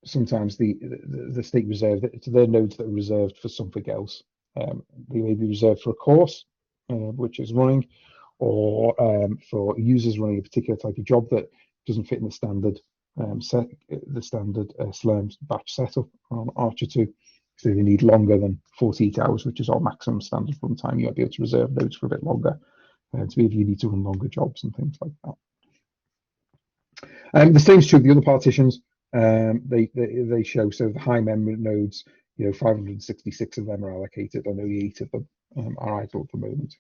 sometimes the state reserved, to their nodes that are reserved for something else. They may be reserved for a course which is running, or for users running a particular type of job that doesn't fit in the standard Slurm batch setup on ARCHER2. So they need longer than 48 hours, which is our maximum standard runtime. You might be able to reserve nodes for a bit longer to be if you need to run longer jobs and things like that. The same is true of the other partitions. They show, so the high memory nodes, 566 of them are allocated, and only 8 of them are idle at the moment.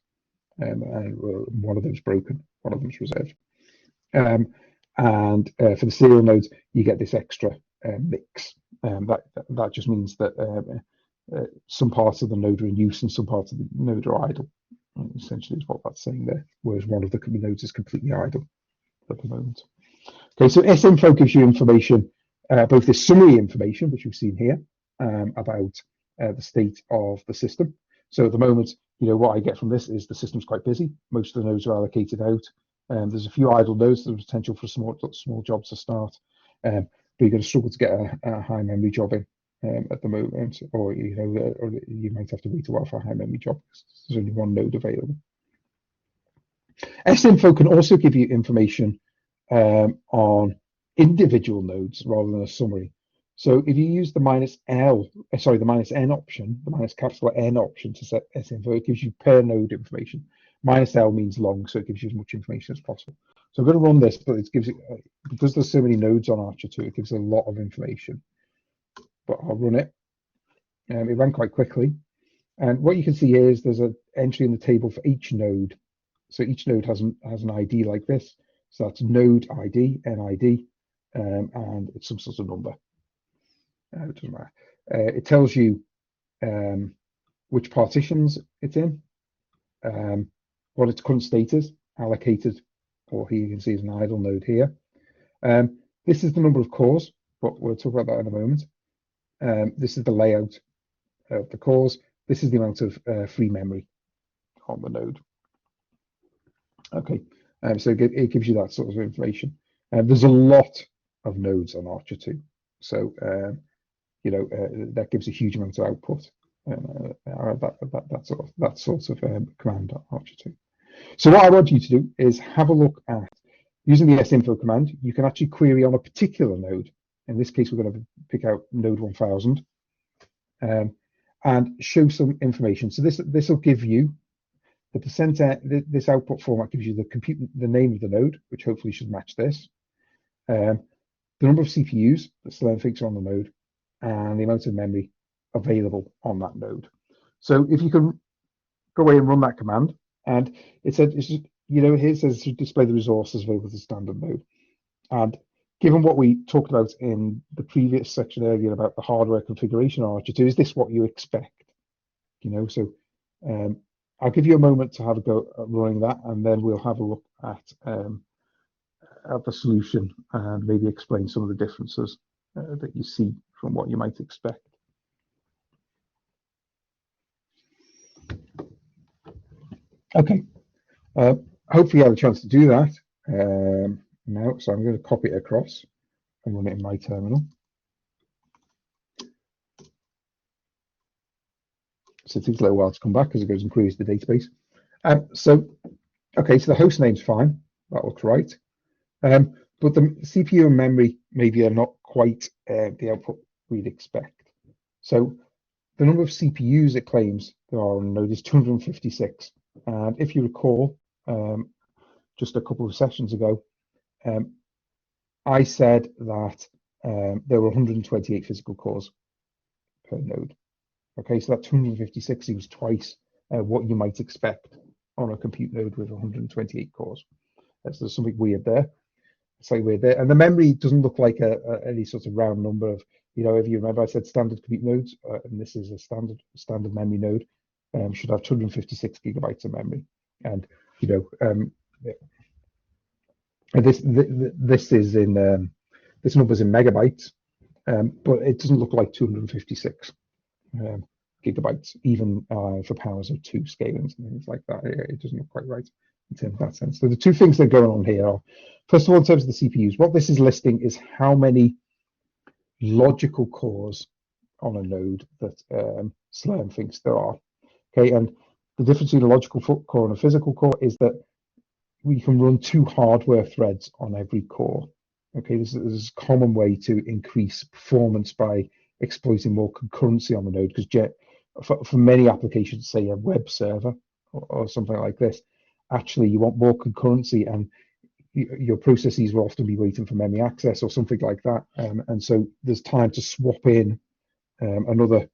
And one of them's broken, one of them's reserved. And for the serial nodes, you get this extra mix. That just means that some parts of the node are in use and some parts of the node are idle. Essentially, is what that's saying there. Whereas one of the nodes is completely idle at the moment. Okay, so sinfo gives you information, both this summary information, which we've seen here, about the state of the system. So at the moment, what I get from this is the system's quite busy. Most of the nodes are allocated out. There's a few idle nodes. There's potential for small jobs to start, but you're going to struggle to get a high memory job in at the moment, or or you might have to wait a while for a high memory job because there's only one node available. sinfo can also give you information on individual nodes rather than a summary. So if you use the the minus n option, the minus capital N option to set sinfo, it gives you per node information. Minus L means long, so it gives you as much information as possible. So I'm going to run this, but it gives it, because there's so many nodes on ARCHER2, it gives a lot of information. But I'll run it. It ran quite quickly. And what you can see here is there's an entry in the table for each node. So each node has an ID like this. So that's node ID, NID, and it's some sort of number. It doesn't matter. It tells you which partitions it's in, what its current state is, allocated, or here you can see is an idle node here. This is the number of cores, but we'll talk about that in a moment. This is the layout of the cores. This is the amount of free memory on the node. Okay, so it gives you that sort of information. There's a lot of nodes on ARCHER2, so that gives a huge amount of output. That sort of command on ARCHER2. So what I want you to do is have a look at using the sinfo command. You can actually query on a particular node. In this case, we're going to pick out node 1000 and show some information. So this will give you the percent. This output format gives you the name of the node, which hopefully should match this. The number of CPUs that Slurm thinks are on the node, and the amount of memory available on that node. So if you can go away and run that command, and it said, here it says to display the resources available to standard node. And given what we talked about in the previous section earlier about the hardware configuration of ARCHER2, is this what you expect? So I'll give you a moment to have a go at running that, and then we'll have a look at the solution and maybe explain some of the differences that you see from what you might expect. Okay, hopefully you have a chance to do that now. So I'm going to copy it across and run it in my terminal. So it takes a little while to come back because it goes and queries the database. So the host name's fine. That looks right. But the CPU and memory maybe are not quite the output we'd expect. So the number of CPUs it claims there are on the node is 256. And if you recall, just a couple of sessions ago, I said that there were 128 physical cores per node. Okay, so that 256 is twice what you might expect on a compute node with 128 cores. So there's something weird there. Slightly weird there. And the memory doesn't look like any sort of round number of, if you remember, I said standard compute nodes, and this is a standard memory node. Should have 256 gigabytes of memory, and this is in this number's in megabytes, but it doesn't look like 256 gigabytes, even for powers of 2 scalings and things like that. It doesn't look quite right in terms of that sense. So the two things that are going on here are, first of all, in terms of the CPUs, what this is listing is how many logical cores on a node that Slurm thinks there are. Okay, and the difference between a logical core and a physical core is that we can run 2 hardware threads on every core. Okay, this is a common way to increase performance by exploiting more concurrency on the node, because for many applications, say a web server or something like this, actually you want more concurrency, and your processes will often be waiting for memory access or something like that. And so there's time to swap in another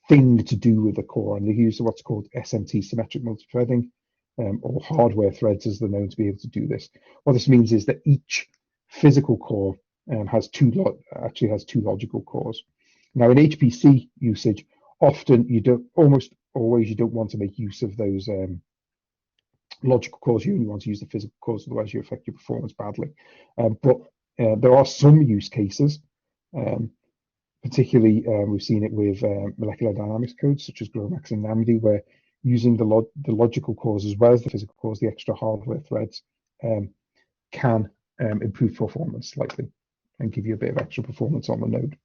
thing to do with the core, and they use what's called SMT, symmetric multithreading, or hardware threads as they're known to be able to do this. What this means is that each physical core has actually has two logical cores. Now in HPC usage, often almost always you don't want to make use of those logical cores. You only want to use the physical cores, otherwise you affect your performance badly. But there are some use cases, particularly we've seen it with molecular dynamics codes such as GROMACS and NAMD, where using the logical cores as well as the physical cores, the extra hardware threads, can improve performance slightly and give you a bit of extra performance on the node.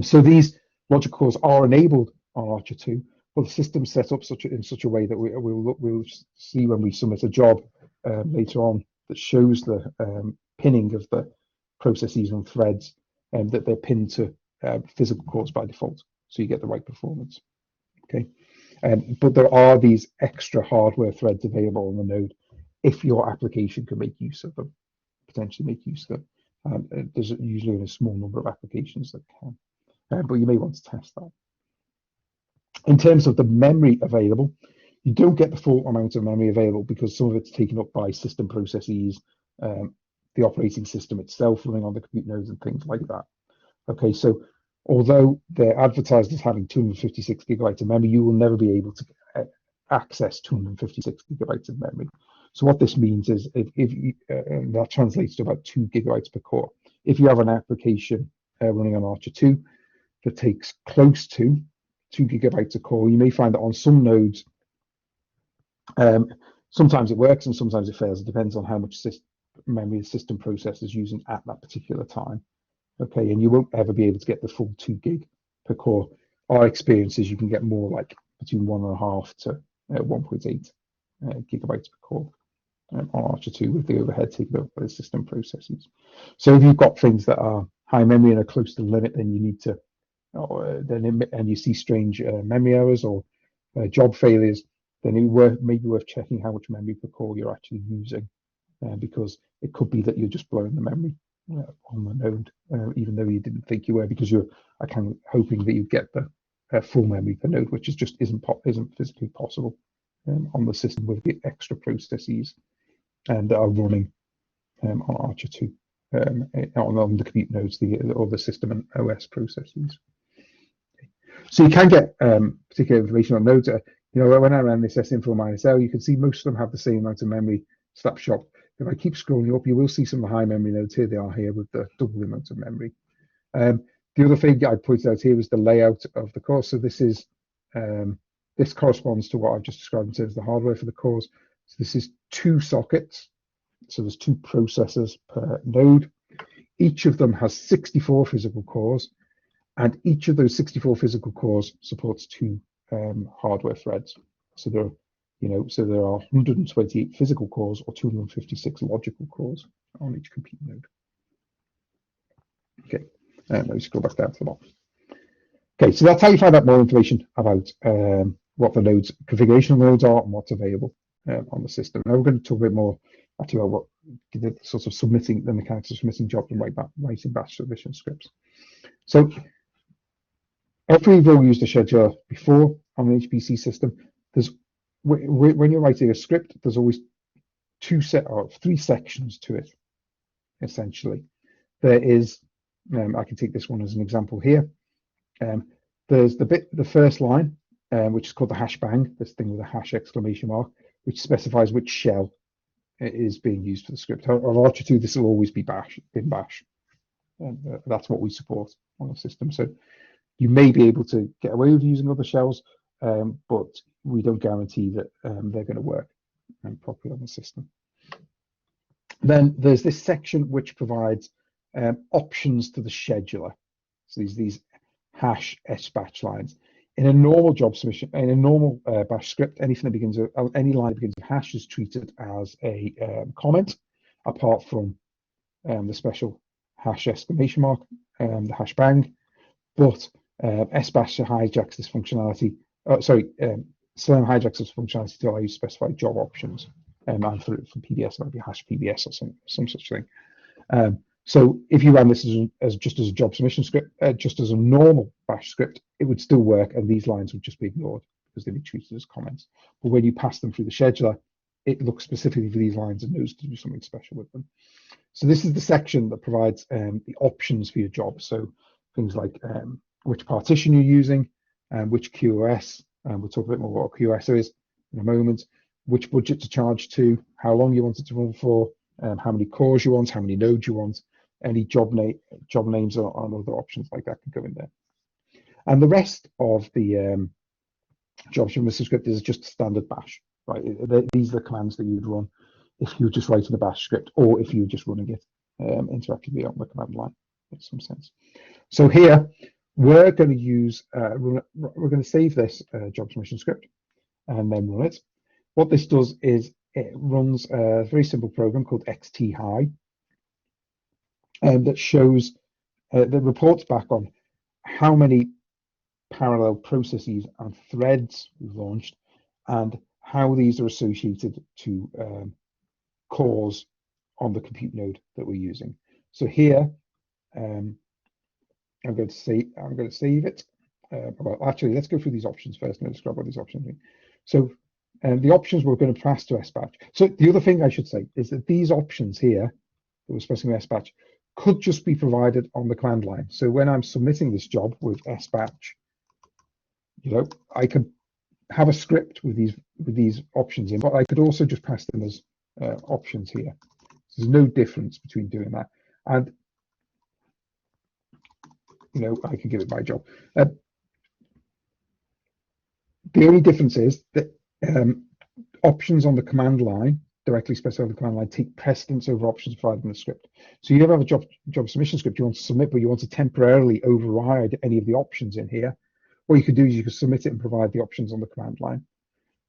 So these logical cores are enabled on ARCHER2, but the system's set up in such a way that we'll see when we submit a job later on that shows the pinning of the processes and threads, that they're pinned to physical cores by default, so you get the right performance. Okay, but there are these extra hardware threads available on the node, if your application can make use of them, potentially make use of them. There's usually only a small number of applications that can, but you may want to test that. In terms of the memory available, you don't get the full amount of memory available because some of it's taken up by system processes, the operating system itself running on the compute nodes and things like that. Okay, so although they're advertised as having 256 gigabytes of memory, you will never be able to access 256 gigabytes of memory. So what this means is if you, that translates to about 2 gigabytes per core. If you have an application running on ARCHER2 that takes close to 2 gigabytes a core, you may find that on some nodes, sometimes it works and sometimes it fails. It depends on how much memory the system processor is using at that particular time. Okay, and you won't ever be able to get the full 2 gig per core. Our experience is you can get more like between 1.5 to 1.8 gigabytes per core on ARCHER2 with the overhead taken up by the system processes. So if you've got things that are high memory and are close to the limit, then you need to, and you see strange memory errors or job failures, then it may be worth checking how much memory per core you're actually using, because it could be that you're just blowing the memory on the node, even though you didn't think you were, because you're kind of hoping that you get the full memory per node, which is just isn't physically possible on the system with the extra processes that are running on ARCHER2 on the compute nodes, or the system and OS processes. So you can get particular information on nodes. When I ran this sinfo-L, you can see most of them have the same amount of memory snapshot. If I keep scrolling up, you will see some of the high memory nodes. Here they are here with the double amount of memory. The other thing I pointed out here was the layout of the core. So this is this corresponds to what I've just described in terms of the hardware for the cores. So this is 2 sockets. So there's 2 processors per node. Each of them has 64 physical cores, and each of those 64 physical cores supports 2 hardware threads. So there are 128 physical cores or 256 logical cores on each compute node. Okay, let's go back down to the bottom. Okay, so that's how you find out more information about what the nodes, configuration of the nodes are and what's available on the system. Now we're going to talk a bit more actually about what the sort of submitting, the mechanics of submitting jobs and writing batch submission scripts. So every role used a scheduler before on an HPC system. When you're writing a script, there's always 3 sections to it. Essentially, there is. I can take this one as an example here. There's the first line, which is called the hash bang. This thing with a hash exclamation mark, which specifies which shell is being used for the script. On ARCHER2, this will always be bash, in bash. That's what we support on the system. So you may be able to get away with using other shells, but we don't guarantee that they're going to work properly on the system. Then there's this section which provides options to the scheduler. So these hash sbatch lines. In a normal job submission, in a normal bash script, anything that begins with any line that begins with hash is treated as a comment, apart from the special hash exclamation mark, the hash bang. But sbash hijacks this functionality. Slurm hijacks this functionality to allow you to specify job options. And for PBS, it might be hash PBS or some such thing. So if you ran this just as a job submission script, just as a normal bash script, it would still work, and these lines would just be ignored because they'd be treated as comments. But when you pass them through the scheduler, it looks specifically for these lines and knows to do something special with them. So this is the section that provides the options for your job. So things like which partition you're using, which QoS, we'll talk a bit more about what QoS is in a moment, which budget to charge to, how long you want it to run for, how many cores you want, how many nodes you want, any job names or other options like that can go in there. And the rest of the job submission script is just standard bash, right? These are the commands that you'd run if you're just writing a bash script or if you're just running it interactively on the command line. Makes some sense. So here we're going to use, we're going to save this job submission script and then run it. What this does is it runs a very simple program called XT-high that shows, that reports back on how many parallel processes and threads we've launched and how these are associated to cores on the compute node that we're using. So here, I'm going to save it. Well, actually, let's go through these options first and describe what these options mean. So the options we're going to pass to SBatch. So the other thing I should say is that these options here that we're specifying SBatch could just be provided on the command line. So when I'm submitting this job with SBatch, I could have a script with these options in, but I could also just pass them as options here. So there's no difference between doing that. And I can give it my job. The only difference is that options on the command line, directly specified on the command line, take precedence over options provided in the script. So you have a job submission script you want to submit, but you want to temporarily override any of the options in here. What you could do is you could submit it and provide the options on the command line.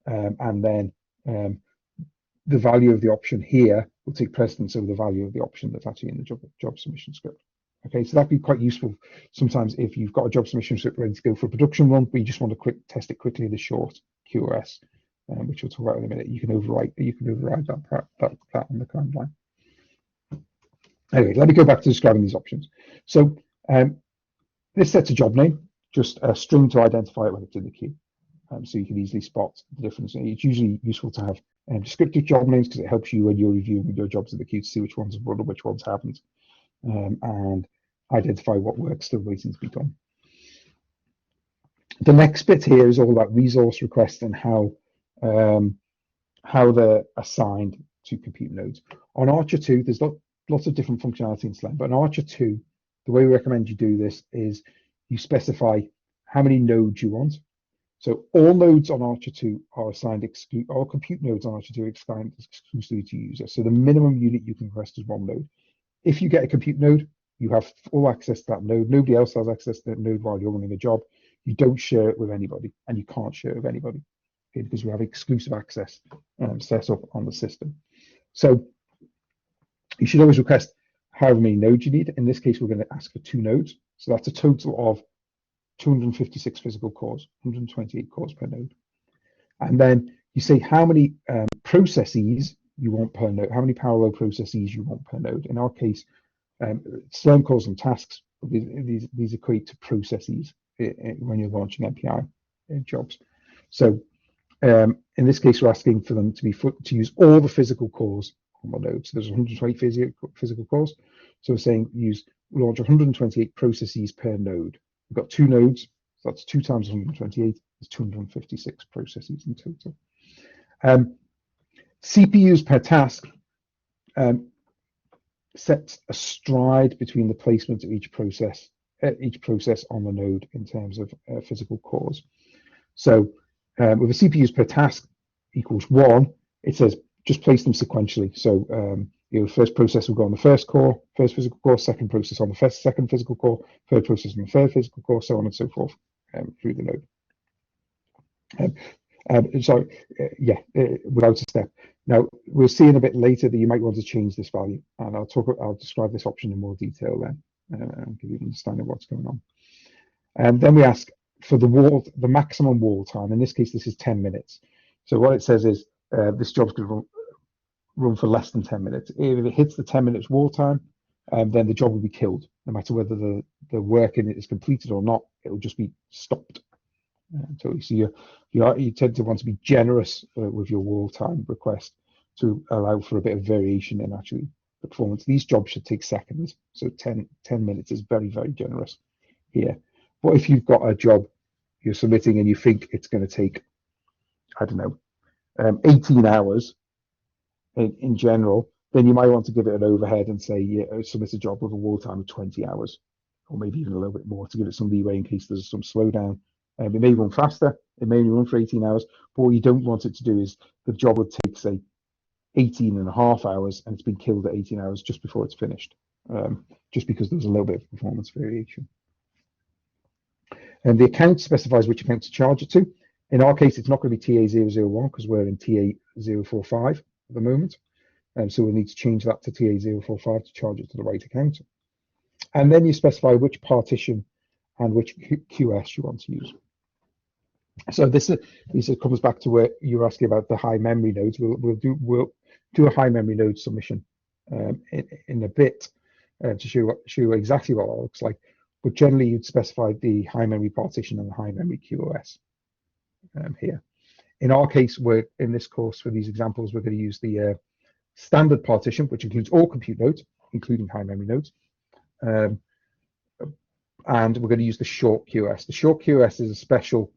And then the value of the option here will take precedence over the value of the option that's actually in the job submission script. Okay, so that'd be quite useful sometimes if you've got a job submission script ready to go for a production run, but you just want to test it quickly in a short QoS, which we'll talk about in a minute. You can override that on the command line. Anyway, let me go back to describing these options. So this sets a job name, just a string to identify it when it's in the queue, so you can easily spot the difference. It's usually useful to have descriptive job names because it helps you when you're reviewing your jobs in the queue to see which ones have run and which ones haven't, and identify what work's still waiting to be done. The next bit here is all about resource requests and how they're assigned to compute nodes. On ARCHER2, there's lots of different functionality in Slend, but on ARCHER2, the way we recommend you do this is you specify how many nodes you want. So all nodes on ARCHER2 are assigned all compute nodes on ARCHER2 are assigned exclusively to user. So the minimum unit you can request is one node. If you get a compute node, you have full access to that node. Nobody else has access to that node while you're running a job. You don't share it with anybody, and you can't share it with anybody, okay, because we have exclusive access set up on the system. So you should always request however many nodes you need. In this case, we're going to ask for 2 nodes. So that's a total of 256 physical cores, 128 cores per node. And then you say how many processes you want per node, how many parallel processes you want per node. In our case, Slurm calls them tasks. These equate to processes when you're launching MPI jobs. So in this case, we're asking for them to use all the physical cores on the node. So there's 120 physical cores. So we're saying launch 128 processes per node. We've got 2 nodes, so that's 2 times 128 is 256 processes in total. CPUs per task sets a stride between the placement of each process on the node in terms of physical cores. So with the CPUs per task equals 1, it says just place them sequentially. So first process will go on the first physical core, second process on the second physical core, third process on the third physical core, so on and so forth through the node. Without a step. Now we'll see in a bit later that you might want to change this value, and I'll describe this option in more detail then, and give you an understanding of what's going on. And then we ask for the maximum wall time. In this case, this is 10 minutes. So what it says is this job's going to run for less than 10 minutes. If it hits the 10 minutes wall time, then the job will be killed. No matter whether the work in it is completed or not, it will just be stopped. So you tend to want to be generous with your wall time request to allow for a bit of variation in actually the performance. These jobs should take seconds, so 10 minutes is very, very generous here. But if you've got a job you're submitting and you think it's going to take, I don't know, 18 hours in general, then you might want to give it an overhead and say, submit a job with a wall time of 20 hours, or maybe even a little bit more to give it some leeway in case there's some slowdown. It may run faster, it may only run for 18 hours, but what you don't want it to do is the job would take, say, 18 and a half hours and it's been killed at 18 hours just before it's finished, just because there's a little bit of performance variation. And the account specifies which account to charge it to. In our case, it's not going to be TA001 because we're in TA045 at the moment. So we'll need to change that to TA045 to charge it to the right account. And then you specify which partition and which QoS you want to use. So this comes back to where you were asking about the high memory nodes. do a high memory node submission in a bit to show you exactly what it looks like. But generally, you'd specify the high memory partition and the high memory QoS here. In our case, we're in this course for these examples, we're going to use the standard partition, which includes all compute nodes, including high memory nodes. And we're going to use the short QoS. The short QoS is a special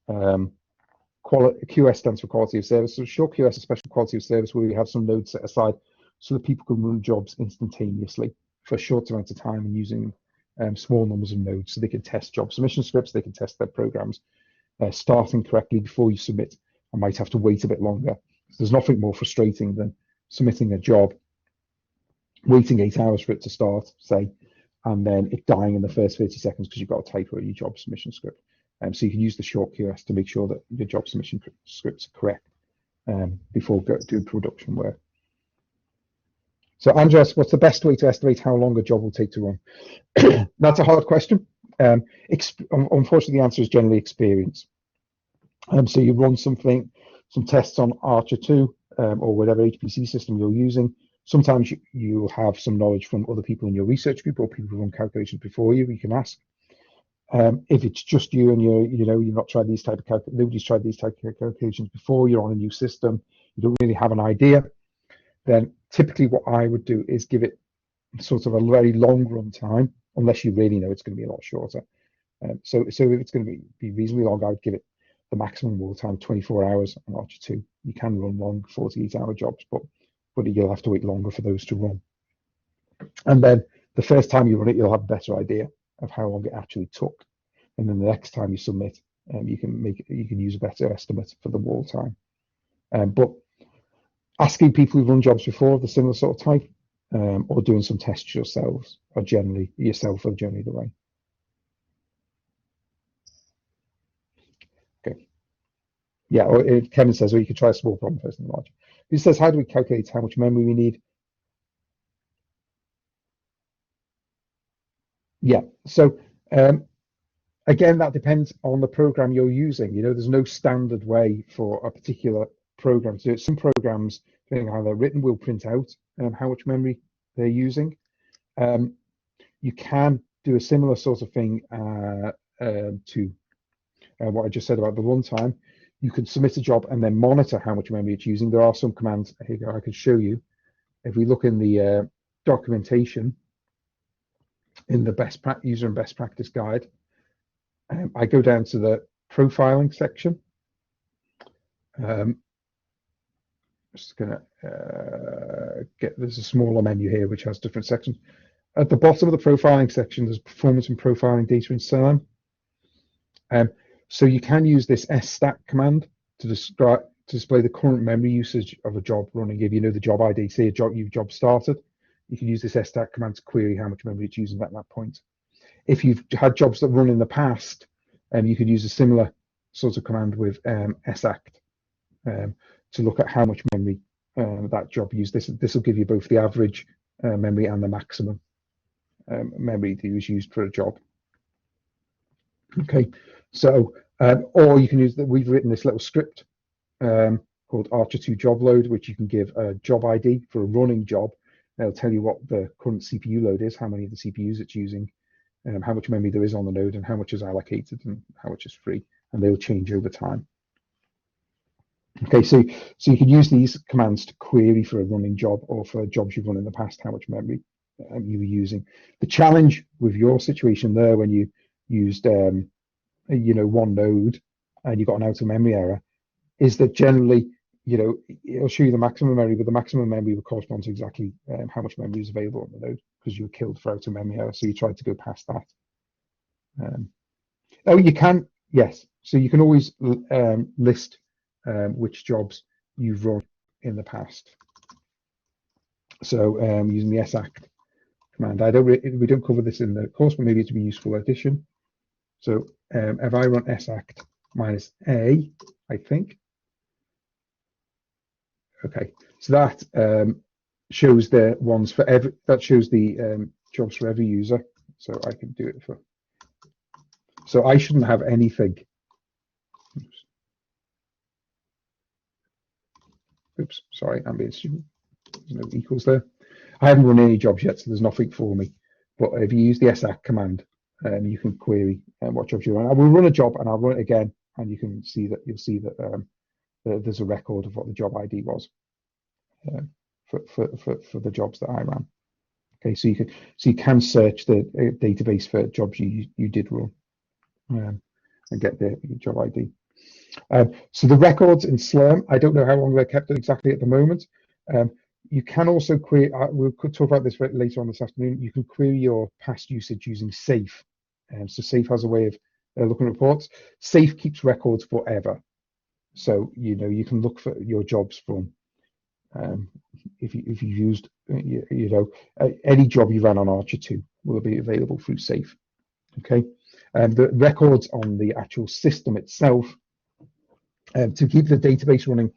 QoS stands for quality of service. So short QoS is a special quality of service where we have some nodes set aside so that people can run jobs instantaneously for a short amount of time and using small numbers of nodes, so they can test job submission scripts, they can test their programs starting correctly before you submit, and might have to wait a bit longer. So there's nothing more frustrating than submitting a job, waiting 8 hours for it to start, say, and then it dying in the first 30 seconds because you've got a typo in your job submission script. So you can use the short QoS to make sure that your job submission scripts are correct before doing production work. So Andres, what's the best way to estimate how long a job will take to run? That's a hard question. Unfortunately, the answer is generally experience. So you run some tests on ARCHER2 or whatever HPC system you're using. Sometimes you'll have some knowledge from other people in your research group or people who run calculations before you. You can ask. If it's just you and you've not tried these type of nobody's tried these type of calculations before, you're on a new system, you don't really have an idea, then typically what I would do is give it sort of a very long run time, unless you really know it's going to be a lot shorter. So if it's going to be reasonably long, I would give it the maximum run time, 24 hours on ARCHER2. You can run long 48-hour jobs, but you'll have to wait longer for those to run. And then the first time you run it, you'll have a better idea of how long it actually took. And then the next time you submit, you can use a better estimate for the wall time. But asking people who've run jobs before of the similar sort of type, or doing some tests yourselves are generally the way. Okay. Yeah, or Kevin says, or you could try a small problem first and large. He says, how do we calculate how much memory we need? Yeah, so again, that depends on the program you're using. There's no standard way for a particular program to do it. Some programs, depending on how they're written, will print out how much memory they're using. You can do a similar sort of thing to what I just said about the runtime. You can submit a job and then monitor how much memory it's using. There are some commands here I could show you. If we look in the documentation, in the user and best practice guide, I go down to the profiling section. Just gonna there's a smaller menu here which has different sections. At the bottom of the profiling section, there's performance and profiling data in CERN. So you can use this stat command to display the current memory usage of a job running. If you know the job ID, say your job started, you can use this stat command to query how much memory it's using at that point. If you've had jobs that run in the past, you could use a similar sort of command with sact to look at how much memory that job used. This will give you both the average memory and the maximum memory that was used for a job. Okay, so or you can use that. We've written this little script called ARCHER2 job load, which you can give a job ID for a running job. It'll tell you what the current CPU load is, how many of the CPUs it's using, how much memory there is on the node, and how much is allocated and how much is free, and they'll change over time. Okay, so you can use these commands to query for a running job or for jobs you've run in the past, how much memory you were using. The challenge with your situation there, when you used one node and you got an out of memory error, is that generally it'll show you the maximum memory, but the maximum memory will correspond to exactly how much memory is available on the node because you were killed for out of memory error. So you tried to go past that. Oh, you can, yes. So you can always list which jobs you've run in the past. So using the sact command, we don't cover this in the course, but maybe it'd be a useful addition. So if I run sact -a, I think. Okay, so that shows the ones for every. That shows the jobs for every user. So I can do it for. So I shouldn't have anything. Oops, sorry, I'm being stupid. there's no equals there. I haven't run any jobs yet, so there's nothing for me. But if you use the SAC command, you can query what jobs you run. I will run a job and I'll run it again, and you can see that there's a record of what the job ID was for the jobs that I ran. Okay, so you can search the database for jobs you did run and get the job ID. So the records in Slurm, I don't know how long they're kept exactly at the moment. You can also query, we'll talk about this later on this afternoon, you can query your past usage using Safe. So Safe has a way of looking at reports. Safe keeps records forever. So, you can look for your jobs from, if you used, any job you ran on ARCHER2 will be available through Safe. Okay, and the records on the actual system itself, to keep the database running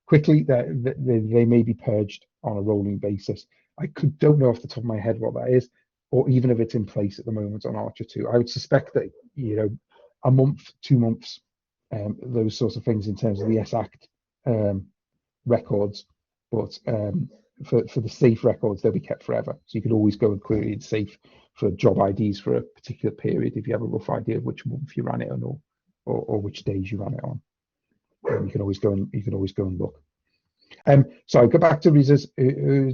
quickly, they may be purged on a rolling basis. I don't know off the top of my head what that is, or even if it's in place at the moment on ARCHER2. I would suspect that a month, 2 months, those sorts of things in terms of the SACT records. But for the Safe records, they'll be kept forever. So you can always go and query in Safe for job IDs for a particular period if you have a rough idea of which month you ran it on, or which days you ran it on. You can always go and look. So I go back to Riza's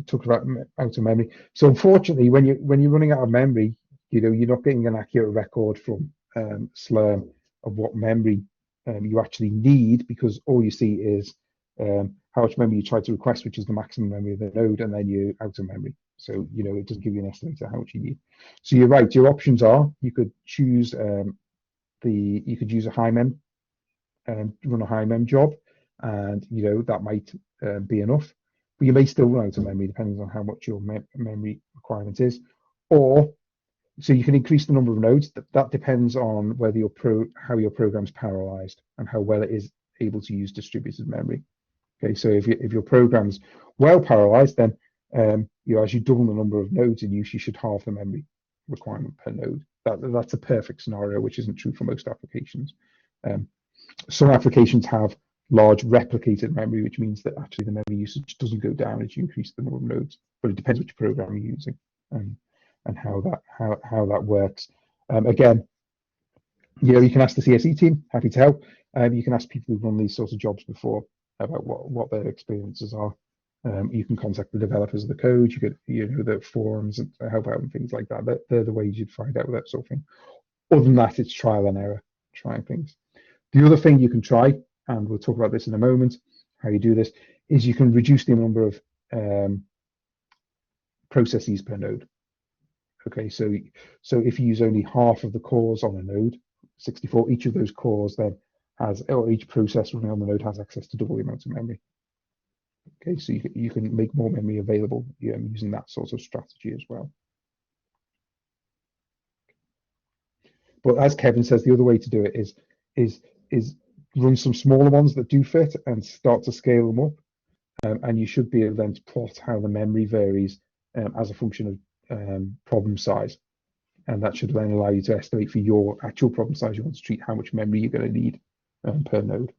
talk about out of memory. So unfortunately, when you're running out of memory, you're not getting an accurate record from Slurm of what memory you actually need, because all you see is how much memory you try to request, which is the maximum memory of the node, and then you're out of memory. So it doesn't give you an estimate of how much you need. So you're right. Your options are you could choose you could use a high mem. Run a high mem job, and that might be enough, but you may still run out of memory depending on how much your memory requirement is. Or so you can increase the number of nodes. That depends on whether how your program's parallelized and how well it is able to use distributed memory. Okay, so if your program's well parallelized, then as you double the number of nodes in use, you should halve the memory requirement per node. That's a perfect scenario, which isn't true for most applications. Some applications have large replicated memory, which means that actually the memory usage doesn't go down as you increase the number of nodes, but it depends which program you're using and how that works. Again, you can ask the CSE team, happy to help. You can ask people who've run these sorts of jobs before about what their experiences are. You can contact the developers of the code. You could, the forums and help out and things like that. They're the ways you'd find out that sort of thing. Other than that, it's trial and error, trying things. The other thing you can try, and we'll talk about this in a moment, how you do this, is you can reduce the number of processes per node. Okay, so if you use only half of the cores on a node, 64, each of those cores then or each process running on the node has access to double the amount of memory. Okay, so you can make more memory available using that sort of strategy as well. But as Kevin says, the other way to do it is run some smaller ones that do fit and start to scale them up. And you should be able then to plot how the memory varies as a function of problem size. And that should then allow you to estimate for your actual problem size you want to treat how much memory you're going to need per node,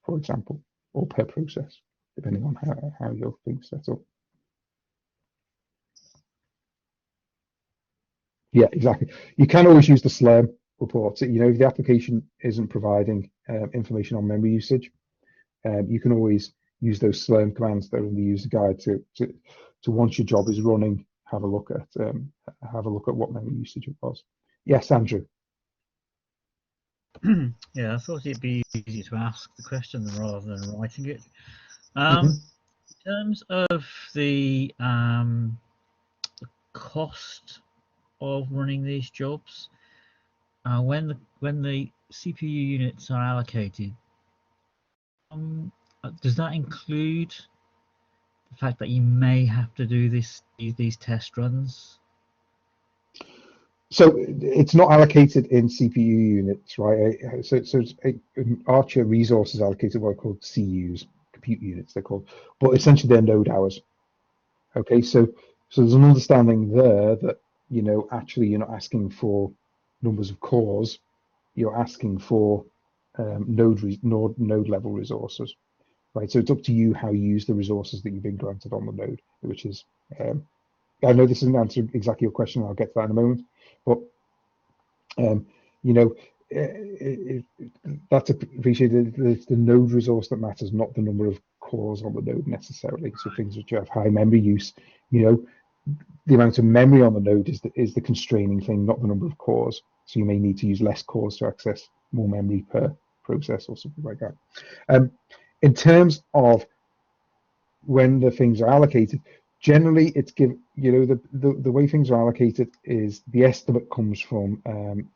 for example, or per process, depending on how your thing's set up. Yeah, exactly. You can always use the Slurm reports. If the application isn't providing information on memory usage, you can always use those Slurm commands that are in the user guide to once your job is running, have a look at what memory usage it was. Yes, Andrew. Yeah, I thought it'd be easy to ask the question rather than writing it. In terms of the cost of running these jobs, when the CPU units are allocated, does that include the fact that you may have to do these test runs? So it's not allocated in CPU units, right? So Archer resources allocated what are called CUs, compute units they're called, but essentially they're node hours. Okay, so there's an understanding there that actually you're not asking for numbers of cores, you're asking for node level resources. right? So it's up to you how you use the resources that you've been granted on the node, which is, I know this isn't answering exactly your question, I'll get to that in a moment, but you know, that's appreciated. It's the node resource that matters, not the number of cores on the node necessarily. So things which have high memory use, you know, the amount of memory on the node is the constraining thing, not the number of cores. So you may need to use less cores to access more memory per process or something like that. In terms of when the things are allocated, generally it's the way things are allocated is the estimate comes from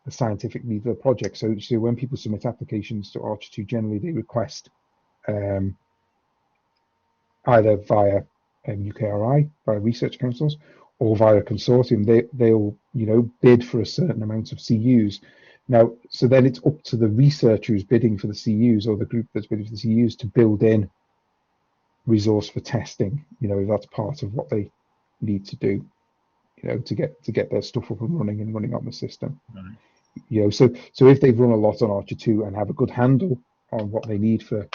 the scientific need of the project. So when people submit applications to ARCHER2, generally they request either via UKRI, via research councils, or via a consortium. They'll bid for a certain amount of CUs. Now, so then it's up to the researcher who's bidding for the CUs, or the group that's bidding for the CUs, to build in resource for testing. If that's part of what they need to do, to get their stuff up and running on the system. Right. So if they've run a lot on ARCHER2 and have a good handle on what they need for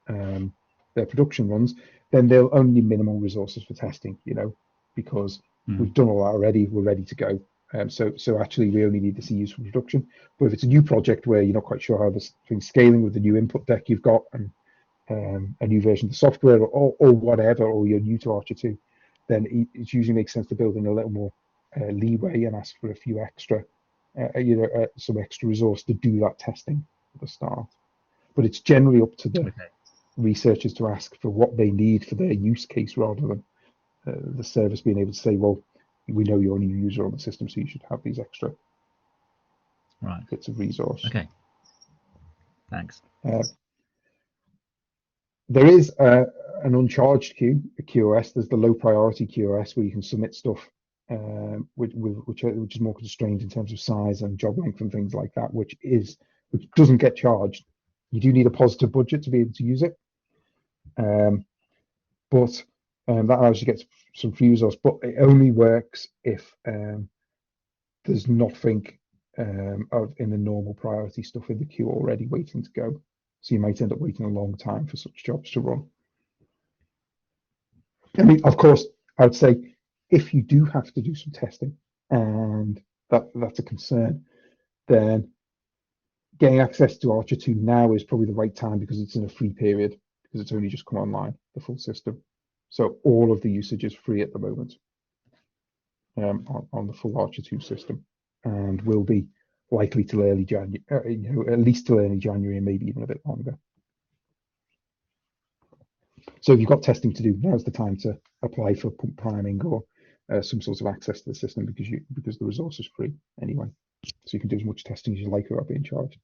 their production runs, then they'll only need minimal resources for testing, because we've done all that already, we're ready to go. So actually we only need the CUs for production. But if it's a new project where you're not quite sure how this thing's scaling with the new input deck you've got and a new version of the software or whatever, or you're new to ARCHER2, then it usually makes sense to build in a little more leeway and ask for a few extra, some extra resource to do that testing at the start. But it's generally up to the researchers to ask for what they need for their use case, rather than the service being able to say, well, we know you're a new user on the system, so you should have these extra bits of resource. Okay, thanks. There is an uncharged queue, a QoS. There's the low priority QoS where you can submit stuff which is more constrained in terms of size and job length and things like that, which doesn't get charged. You do need a positive budget to be able to use it, but that allows you to get some free resource. But it only works if there's nothing in the normal priority stuff in the queue already waiting to go. So you might end up waiting a long time for such jobs to run. I mean, of course, I would say if you do have to do some testing and that's a concern, then getting access to ARCHER2 now is probably the right time, because it's in a free period, because it's only just come online, the full system. So all of the usage is free at the moment on the full ARCHER2 system, and will be likely till early January, at least till early January, and maybe even a bit longer. So if you've got testing to do, now's the time to apply for pump priming or some sort of access to the system, because the resource is free anyway. So you can do as much testing as you like without being charged.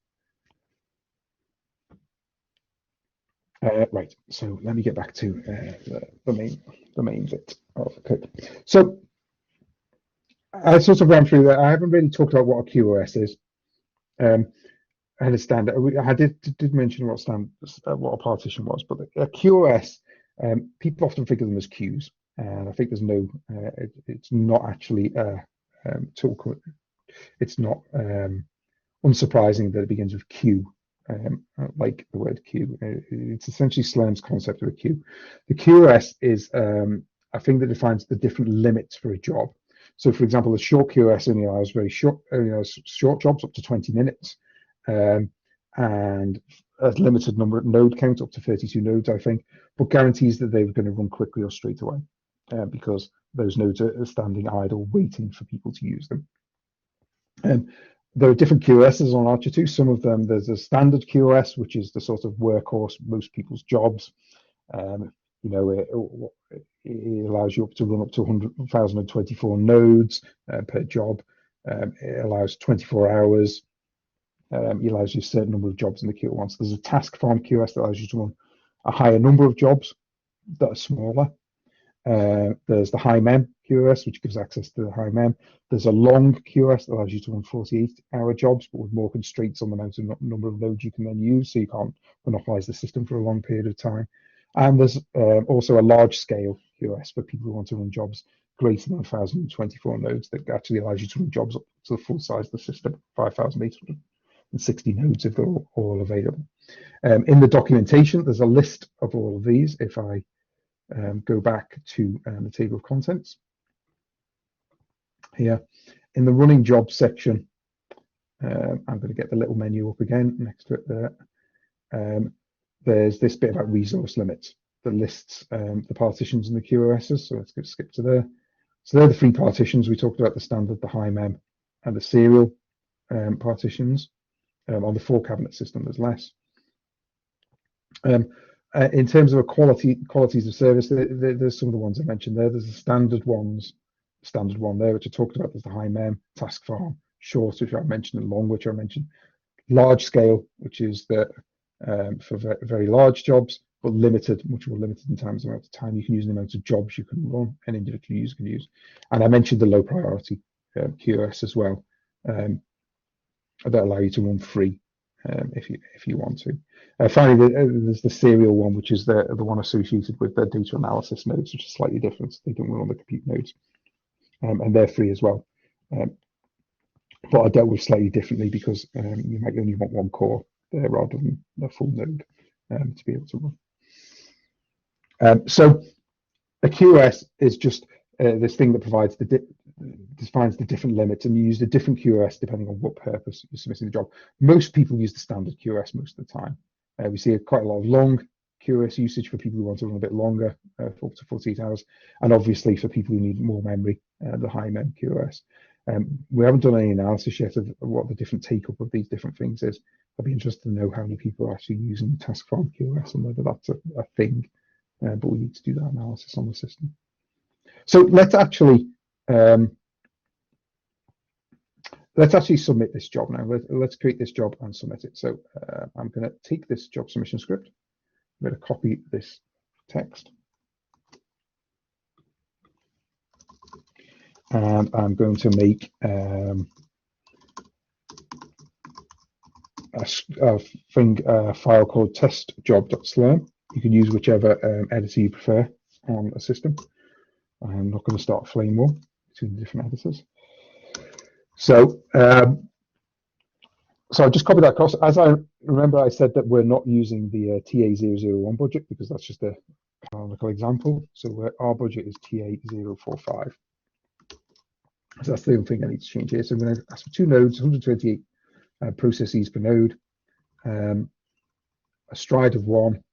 Right. So let me get back to the main bit of the code. So I sort of ran through that. I haven't really talked about what a QoS is. I understand. I did mention what a partition was, but a QoS, people often figure them as queues, and I think there's no. It's not actually it's not unsurprising that it begins with Q, like the word queue. It's essentially Slurm's concept of a queue. The QoS is a thing that defines the different limits for a job. So, for example, a short QoS only allows short jobs up to 20 minutes, and a limited number of node count up to 32 nodes, I think, but guarantees that they're going to run quickly or straight away, because those nodes are standing idle waiting for people to use them. There are different QoSs on ARCHER2. Some of them, there's a standard QoS, which is the sort of workhorse most people's jobs. It allows you to run up to 1,024 nodes per job. It allows 24 hours. It allows you a certain number of jobs in the queue at once. There's a task farm QoS that allows you to run a higher number of jobs that are smaller. There's the high mem QoS, which gives access to the high mem. There's a long QoS that allows you to run 48-hour jobs, but with more constraints on the amount of number of nodes you can then use, so you can't monopolize the system for a long period of time. And there's also a large scale QoS for people who want to run jobs greater than 1,024 nodes, that actually allows you to run jobs up to the full size of the system, 5,800 and 60 nodes if they're all available. In the documentation, there's a list of all of these. If I go back to the table of contents here, in the running jobs section, I'm going to get the little menu up again next to it there. There's this bit about resource limits that lists the partitions in the QoSs. So let's go skip to there. So they're the three partitions. We talked about the standard, the high mem, and the serial partitions. On the 4-cabinet system, there's less. In terms of qualities of service, there's some of the ones I mentioned there. There's the standard ones, standard one there, which I talked about. There's the high mem, task farm, short, which I mentioned, and long, which I mentioned. Large scale, which is the for very large jobs, but limited, much more limited in terms of amount of time you can use and the amount of jobs you can run, an individual user can use. And I mentioned the low priority QoS as well, that allow you to run free if you want to. Finally, there's the serial one, which is the one associated with the data analysis nodes, which is slightly different. They don't run on the compute nodes, and they're free as well. But I dealt with slightly differently because you might only want one core there rather than a full node to be able to run. So a QoS is just this thing that provides defines the different limits, and you use a different QoS depending on what purpose you're submitting the job. Most people use the standard QoS most of the time. We see quite a lot of long QoS usage for people who want to run a bit longer, up to 48 hours, and obviously for people who need more memory, the high mem QoS. We haven't done any analysis yet of what the different take-up of these different things is. I'd be interested to know how many people are actually using the task farm QoS and whether that's a thing, but we need to do that analysis on the system. So let's actually submit this job now. Let's create this job and submit it. So I'm going to take this job submission script. I'm going to copy this text. And I'm going to make a file called testjob.slurm. You can use whichever editor you prefer on a system. I'm not going to start a flame war between the different editors. So, so I've just copied that across. As I remember, I said that we're not using the TA001 budget because that's just a canonical example. So our budget is TA045. So that's the only thing I need to change here. So I'm going to ask for 2 nodes, 128 processes per node, a stride of 1,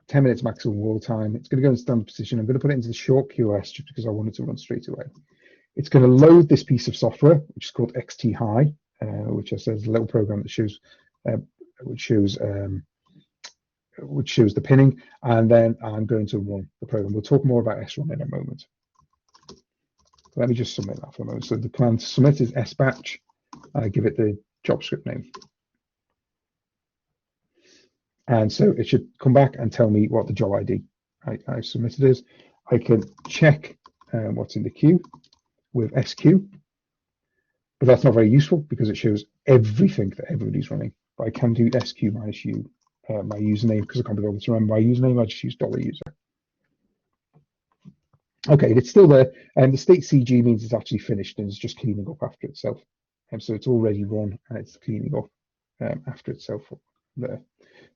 10 minutes maximum wall time. It's going to go in standard position. I'm going to put it into the short QoS just because I want it to run straight away. It's going to load this piece of software, which is called XT-High, which says a little program that shows, which shows the pinning, and then I'm going to run the program. We'll talk more about srun in a moment. Let me just submit that for a moment. So the command to submit is sbatch. I give it the job script name. And so it should come back and tell me what the job ID I submitted is. I can check what's in the queue with SQ, but that's not very useful because it shows everything that everybody's running. But I can do SQ minus U, my username, because I can't be able to remember my username. I just use $user. Okay, it's still there, and the state CG means it's actually finished and it's just cleaning up after itself. And so it's already run and it's cleaning up after itself there.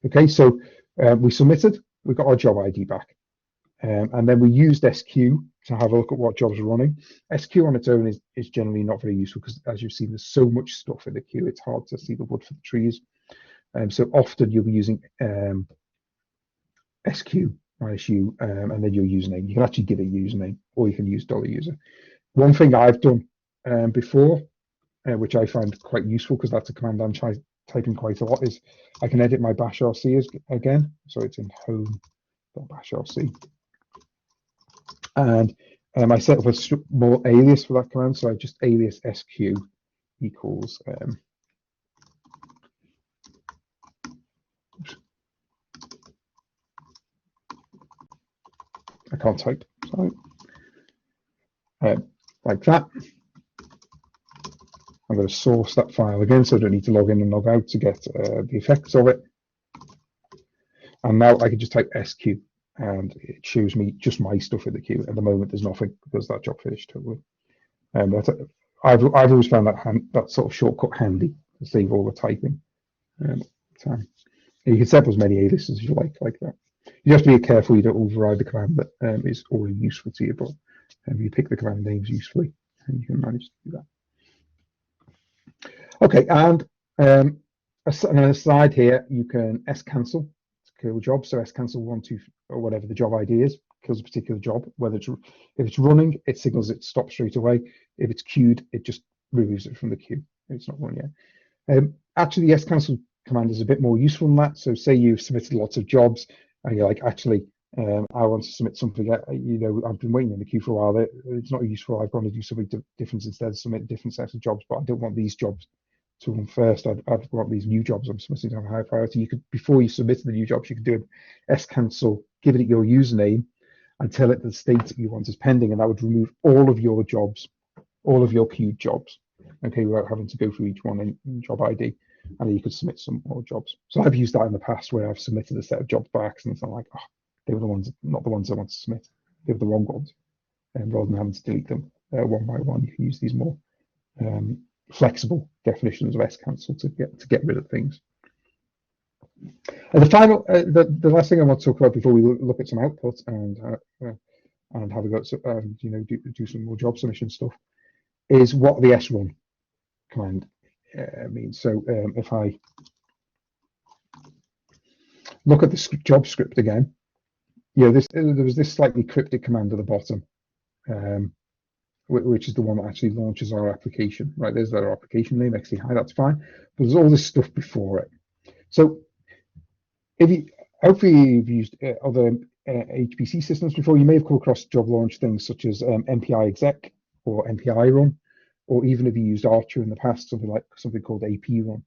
Okay, so we submitted, we got our job ID back, and then we used SQ to have a look at what jobs are running. SQ on its own is generally not very useful because, as you've seen, there's so much stuff in the queue, it's hard to see the wood for the trees. So often you'll be using SQ minus U, and then your username. You can actually give a username, or you can use $user. One thing I've done before, which I find quite useful because that's a command I'm typing quite a lot, is I can edit my bash RC again. So it's in home.bash RC. And I set up a small alias for that command. So I just alias SQ equals I can't type, sorry. Like that. I'm going to source that file again, so I don't need to log in and log out to get the effects of it. And now I can just type SQ, and it shows me just my stuff in the queue. At the moment, there's nothing because that job finished totally. I've always found that sort of shortcut handy. save all the typing time. And you can set up as many aliases as you like that. You have to be careful you don't override the command that is already useful to you, but you pick the command names usefully, and you can manage to do that. Okay, and an aside here, you can cancel to kill jobs. So cancel 1, 2, or whatever the job ID is, kills a particular job. Whether if it's running, it signals it stops straight away. If it's queued, it just removes it from the queue. It's not run yet. Actually, the cancel command is a bit more useful than that. So say you've submitted lots of jobs and you're like, actually, I want to submit something, I've been waiting in the queue for a while. It's not useful. I've got to do something different instead, submit different sets of jobs, but I don't want these jobs to run first. I've got these new jobs I'm submitting to have a high priority. You could, before you submit the new jobs, you could do an cancel, give it your username, and tell it the state that you want is pending, and that would remove all of your jobs, all of your queued jobs, okay, without having to go through each one in job ID, and then you could submit some more jobs. So I've used that in the past where I've submitted a set of jobs by accident, and I'm like, oh, they were the ones, not the ones I want to submit. They were the wrong ones, and rather than having to delete them one by one, you can use these more flexible definitions of cancel to get rid of things. And the final, the last thing I want to talk about before we look at some output and have a go at, do some more job submission stuff, is what the srun command means. So if I look at the job script again, there was this slightly cryptic command at the bottom, which is the one that actually launches our application. Right, there's our application name, XT hi, that's fine. But there's all this stuff before it. So hopefully you've used other HPC systems before. You may have come across job launch things such as MPI exec or MPI run, or even if you used Archer in the past, something called AP run,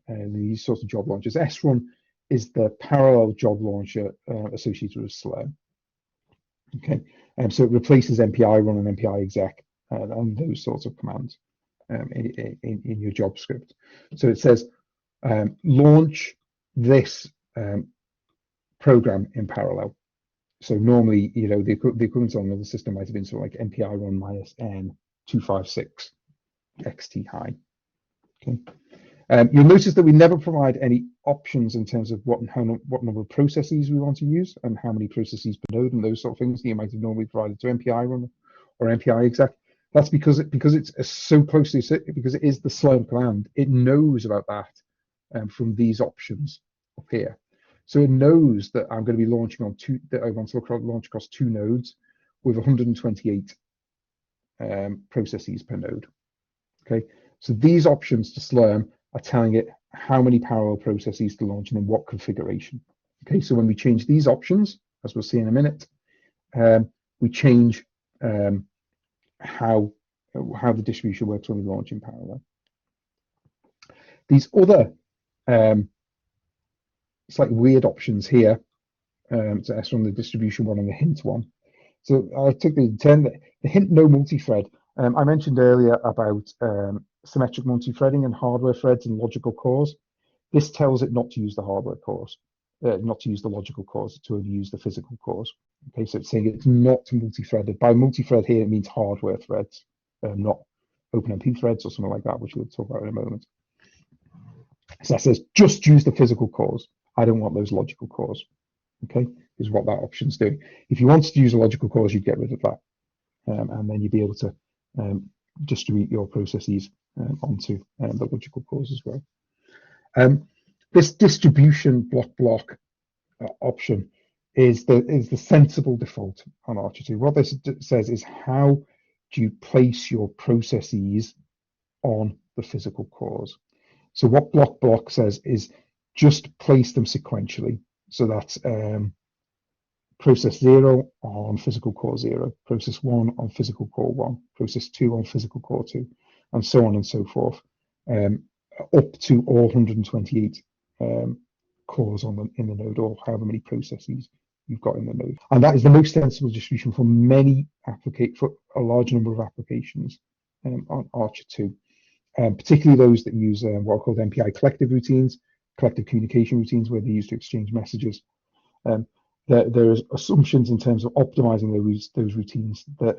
and these sorts of job launchers. srun is the parallel job launcher associated with Slurm. Okay, so it replaces MPI run and MPI exec and those sorts of commands in your job script. So it says launch this program in parallel. So normally, the equivalent on the system might have been something like MPI run -N256 XT high. Okay. You'll notice that we never provide any options in terms of what number of processes we want to use and how many processes per node and those sort of things that you might have normally provided to MPI run or MPI exec. That's because it's so closely, because it is the Slurm command. It knows about that from these options up here. So it knows that I'm going to be launching on that I want to launch across 2 nodes with 128 processes per node. Okay, so these options to Slurm are telling it how many parallel processes to launch and in what configuration. Okay, so when we change these options, as we'll see in a minute, we change how the distribution works when we launch in parallel. These other slightly weird options here, so srun, the distribution one and the hint one. So I took the hint no multi-thread. I mentioned earlier about symmetric multi-threading and hardware threads and logical cores. This tells it not to use the hardware cores, not to use the logical cores, to only use the physical cores. Okay, so it's saying it's not multi-threaded. By multi-thread here, it means hardware threads, not OpenMP threads or something like that, which we'll talk about in a moment. So that says just use the physical cores. I don't want those logical cores. Okay, is what that option's doing. If you wanted to use the logical cores, you'd get rid of that, and then you'd be able to distribute your processes onto the logical cores as well. This distribution block option is the sensible default on ARCHER2. What this says is how do you place your processes on the physical cores. So what block says is just place them sequentially. So that's process 0 on physical core 0, process 1 on physical core 1, process 2 on physical core 2, and so on and so forth, up to all 128 cores in the node, or however many processes you've got in the node. And that is the most sensible distribution for for a large number of applications on ARCHER2, particularly those that use what are called MPI collective routines, collective communication routines, where they're used to exchange messages. There's assumptions in terms of optimizing those routines that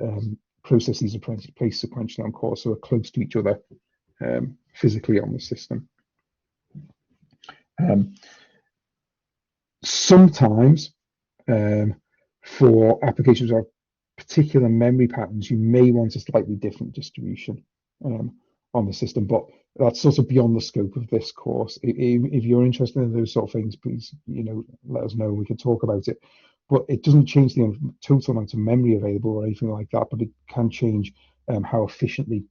placed sequentially on cores, so are close to each other physically on the system. Sometimes for applications of particular memory patterns, you may want a slightly different distribution on the system, but that's sort of beyond the scope of this course. If you're interested in those sort of things, please, let us know. We can talk about it. But it doesn't change the total amount of memory available or anything like that, but it can change how efficiently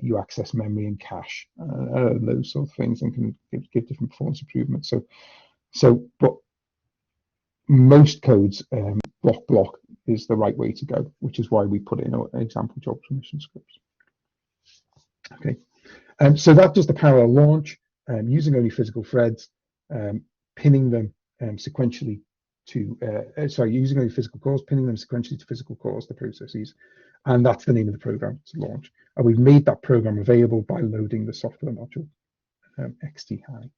you access memory and cache, those sort of things, and can give different performance improvements. But most codes, block is the right way to go, which is why we put in example job permission scripts. Okay, so that does the parallel launch using only physical threads, pinning them sequentially to, using only physical cores, pinning them sequentially to physical cores, the processes, and that's the name of the program to launch. And we've made that program available by loading the software module, XT-High.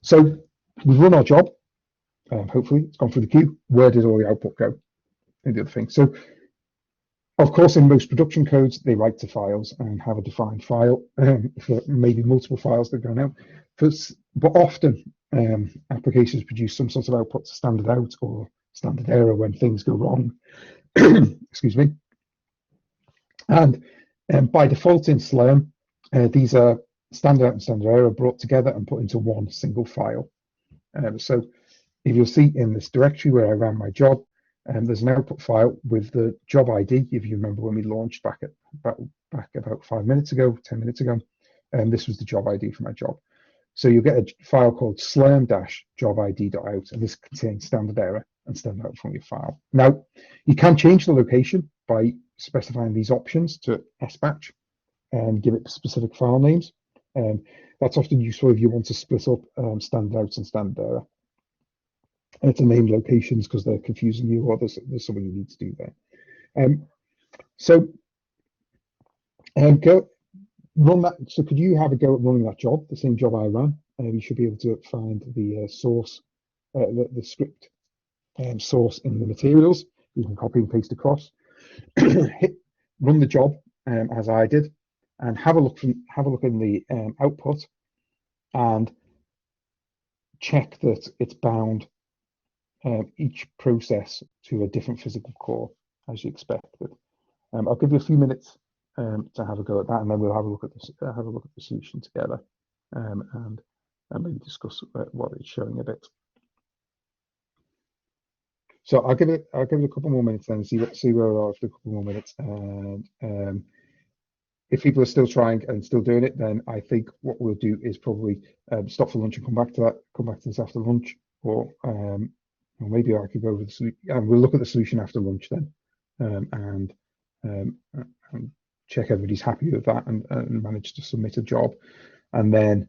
So we've run our job. Hopefully it's gone through the queue. Where did all the output go? And the other thing. So, of course, in most production codes, they write to files and have a defined file for maybe multiple files that go out. But often, applications produce some sort of output to standard out or standard error when things go wrong. Excuse me. And by default in Slurm, these are standard out and standard error brought together and put into one single file. So if you'll see in this directory where I ran my job, there's an output file with the job ID. If you remember when we launched back about 5 minutes ago, 10 minutes ago, this was the job ID for my job. So you'll get a file called slurm-jobid.out, and this contains standard error and standard out from your file. Now, you can change the location by specifying these options to SBatch and give it specific file names. That's often useful if you want to split up standard outs and standard error. And to name locations because they're confusing you, or there's something you need to do there. Go run that. So could you have a go at running that job, the same job I ran? You should be able to find the source, the script source in the materials. You can copy and paste across. Run the job as I did, and have a look in the output, and check that it's bound each process to a different physical core as you expected. I'll give you a few minutes to have a go at that, and then we'll have a look at this, have a look at the solution together, and maybe discuss what it's showing a bit. So I'll give it a couple more minutes then, see where we are after a couple more minutes, and if people are still trying and still doing it, then I think what we'll do is probably stop for lunch and come back to this after lunch, or maybe I could go over the solution, and we'll look at the solution after lunch then, and check everybody's happy with that and manage to submit a job, and then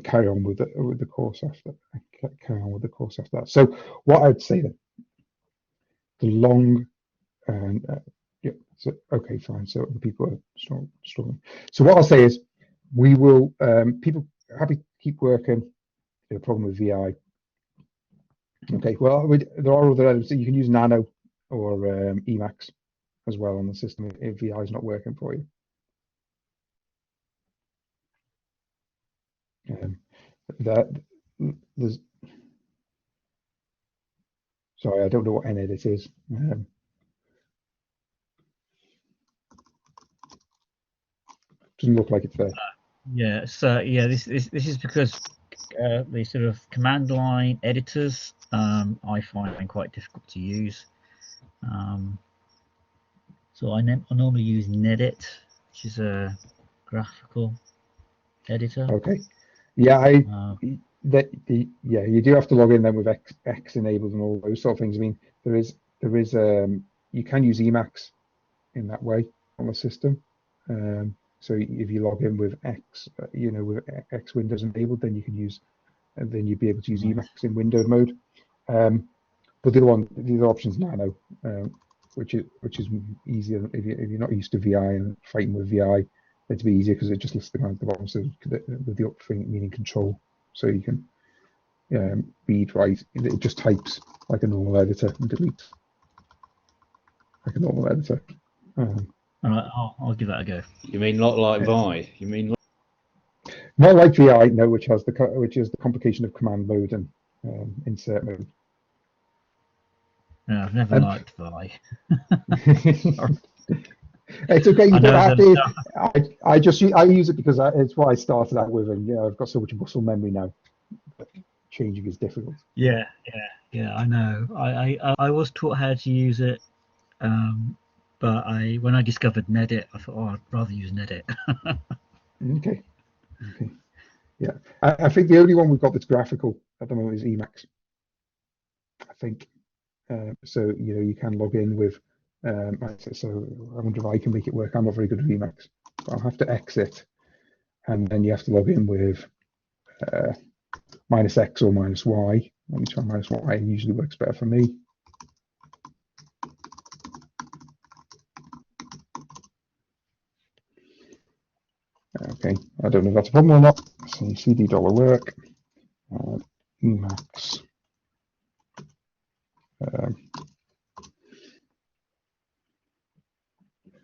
carry on with the course after. Carry on with the course after that. So what I'd say then, the long yeah. So okay, fine. So the people are struggling. So what I'll say is, we will people happy to keep working. The problem with VI. Okay, well, there are other elements that you can use Nano or Emacs as well on the system if VI is not working for you. There's, sorry, I don't know what NEdit is. Doesn't look like it's there. Yeah, so yeah, this is because the sort of command line editors I find quite difficult to use. So I normally use Nedit, which is a graphical editor. Okay. Yeah, yeah, you do have to log in then with X enabled and all those sort of things. I mean, there is you can use Emacs in that way on the system. So if you log in with X, with X Windows enabled, then you can use, and then you'd be able to use Emacs in window mode. But the other option is Nano, which is easier if you're not used to VI and fighting with VI. It'd be easier because it just lists the command at the bottom, so with the up thing meaning control, so you can read, write. It just types like a normal editor and deletes like a normal editor. All right, I'll give that a go. You mean not like Vi? You mean? Not like VI, no, which is the complication of command mode and insert mode. No, I've never Um, liked Vi. It's okay, you I don't know have that. to. I use it because it's what I started out with, and I've got so much muscle memory now. But changing is difficult. Yeah, yeah. I know. I was taught how to use it, but when I discovered Nedit, I thought, oh, I'd rather use Nedit. Okay. Yeah, I think the only one we've got that's graphical at the moment is Emacs. I think so. You can log in with. So I wonder if I can make it work. I'm not very good at Emacs. So I'll have to exit, and then you have to log in with -X or -Y. Let me try -Y. It usually works better for me. Okay, I don't know if that's a problem or not. So CD $work, Emacs.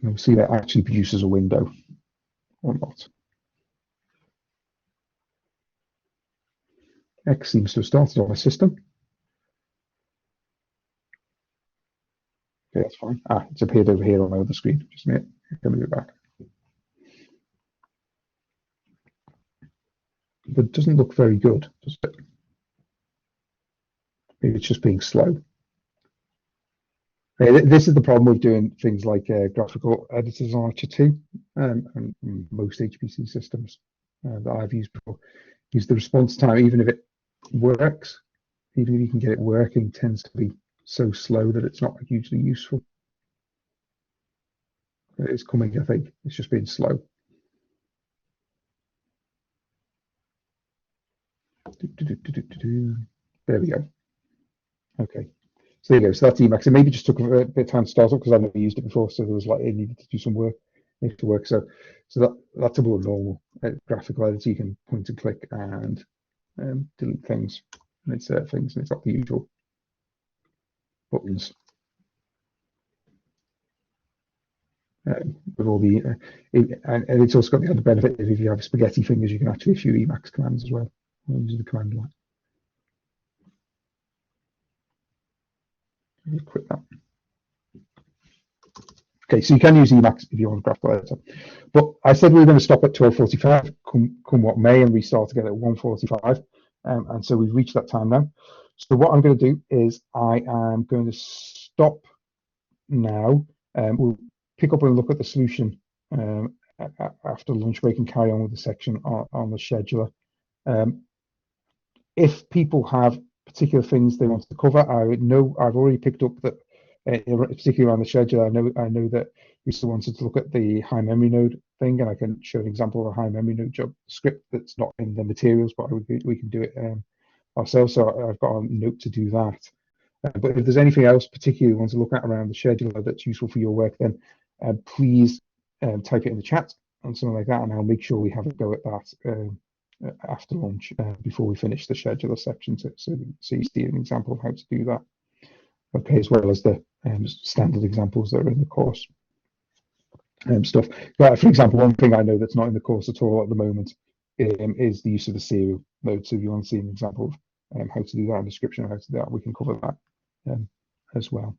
We'll see that actually produces a window or not. X seems to have started on a system. Okay, that's fine. It's appeared over here on my other screen. Just a minute. Let me move it back. But it doesn't look very good, does it? Maybe it's just being slow. This is the problem with doing things like graphical editors on ARCHER2 and most HPC systems that I've used before. Use the response time, even if it works, even if you can get it working, tends to be so slow that it's not hugely useful. It's coming, I think. It's just being slow. There we go. Okay. So there you go. So that's Emacs. It maybe just took a bit of time to start up because I've never used it before. So there was like it needed to do some work. Needed to work. So that's a more normal graphical editor. You can point and click and delete things and insert things, and it's got the usual buttons. With all the and it's also got the other benefit of if you have spaghetti fingers, you can actually issue Emacs commands as well using the command line. Quit that. Okay, so you can use Emacs if you want a graphical editor. But I said we were going to stop at 12:45, come what may, and restart again at 1:45. And so we've reached that time now. So what I'm going to do is I am going to stop now. We'll pick up and look at the solution after lunch break and carry on with the section on the scheduler. If people have particular things they want to cover, I know I've already picked up that, particularly around the scheduler. I know that we still wanted to look at the high memory node thing, and I can show an example of a high memory node job script that's not in the materials, but we can do it ourselves. So I've got a note to do that. But if there's anything else particularly you want to look at around the scheduler that's useful for your work, then please type it in the chat and something like that, and I'll make sure we have a go at that after lunch before we finish the scheduler section, so you see an example of how to do that. Okay, as well as the standard examples that are in the course stuff. But for example, one thing I know that's not in the course at all at the moment is the use of the serial mode. So if you want to see an example of how to do that, a description of how to do that, we can cover that as well.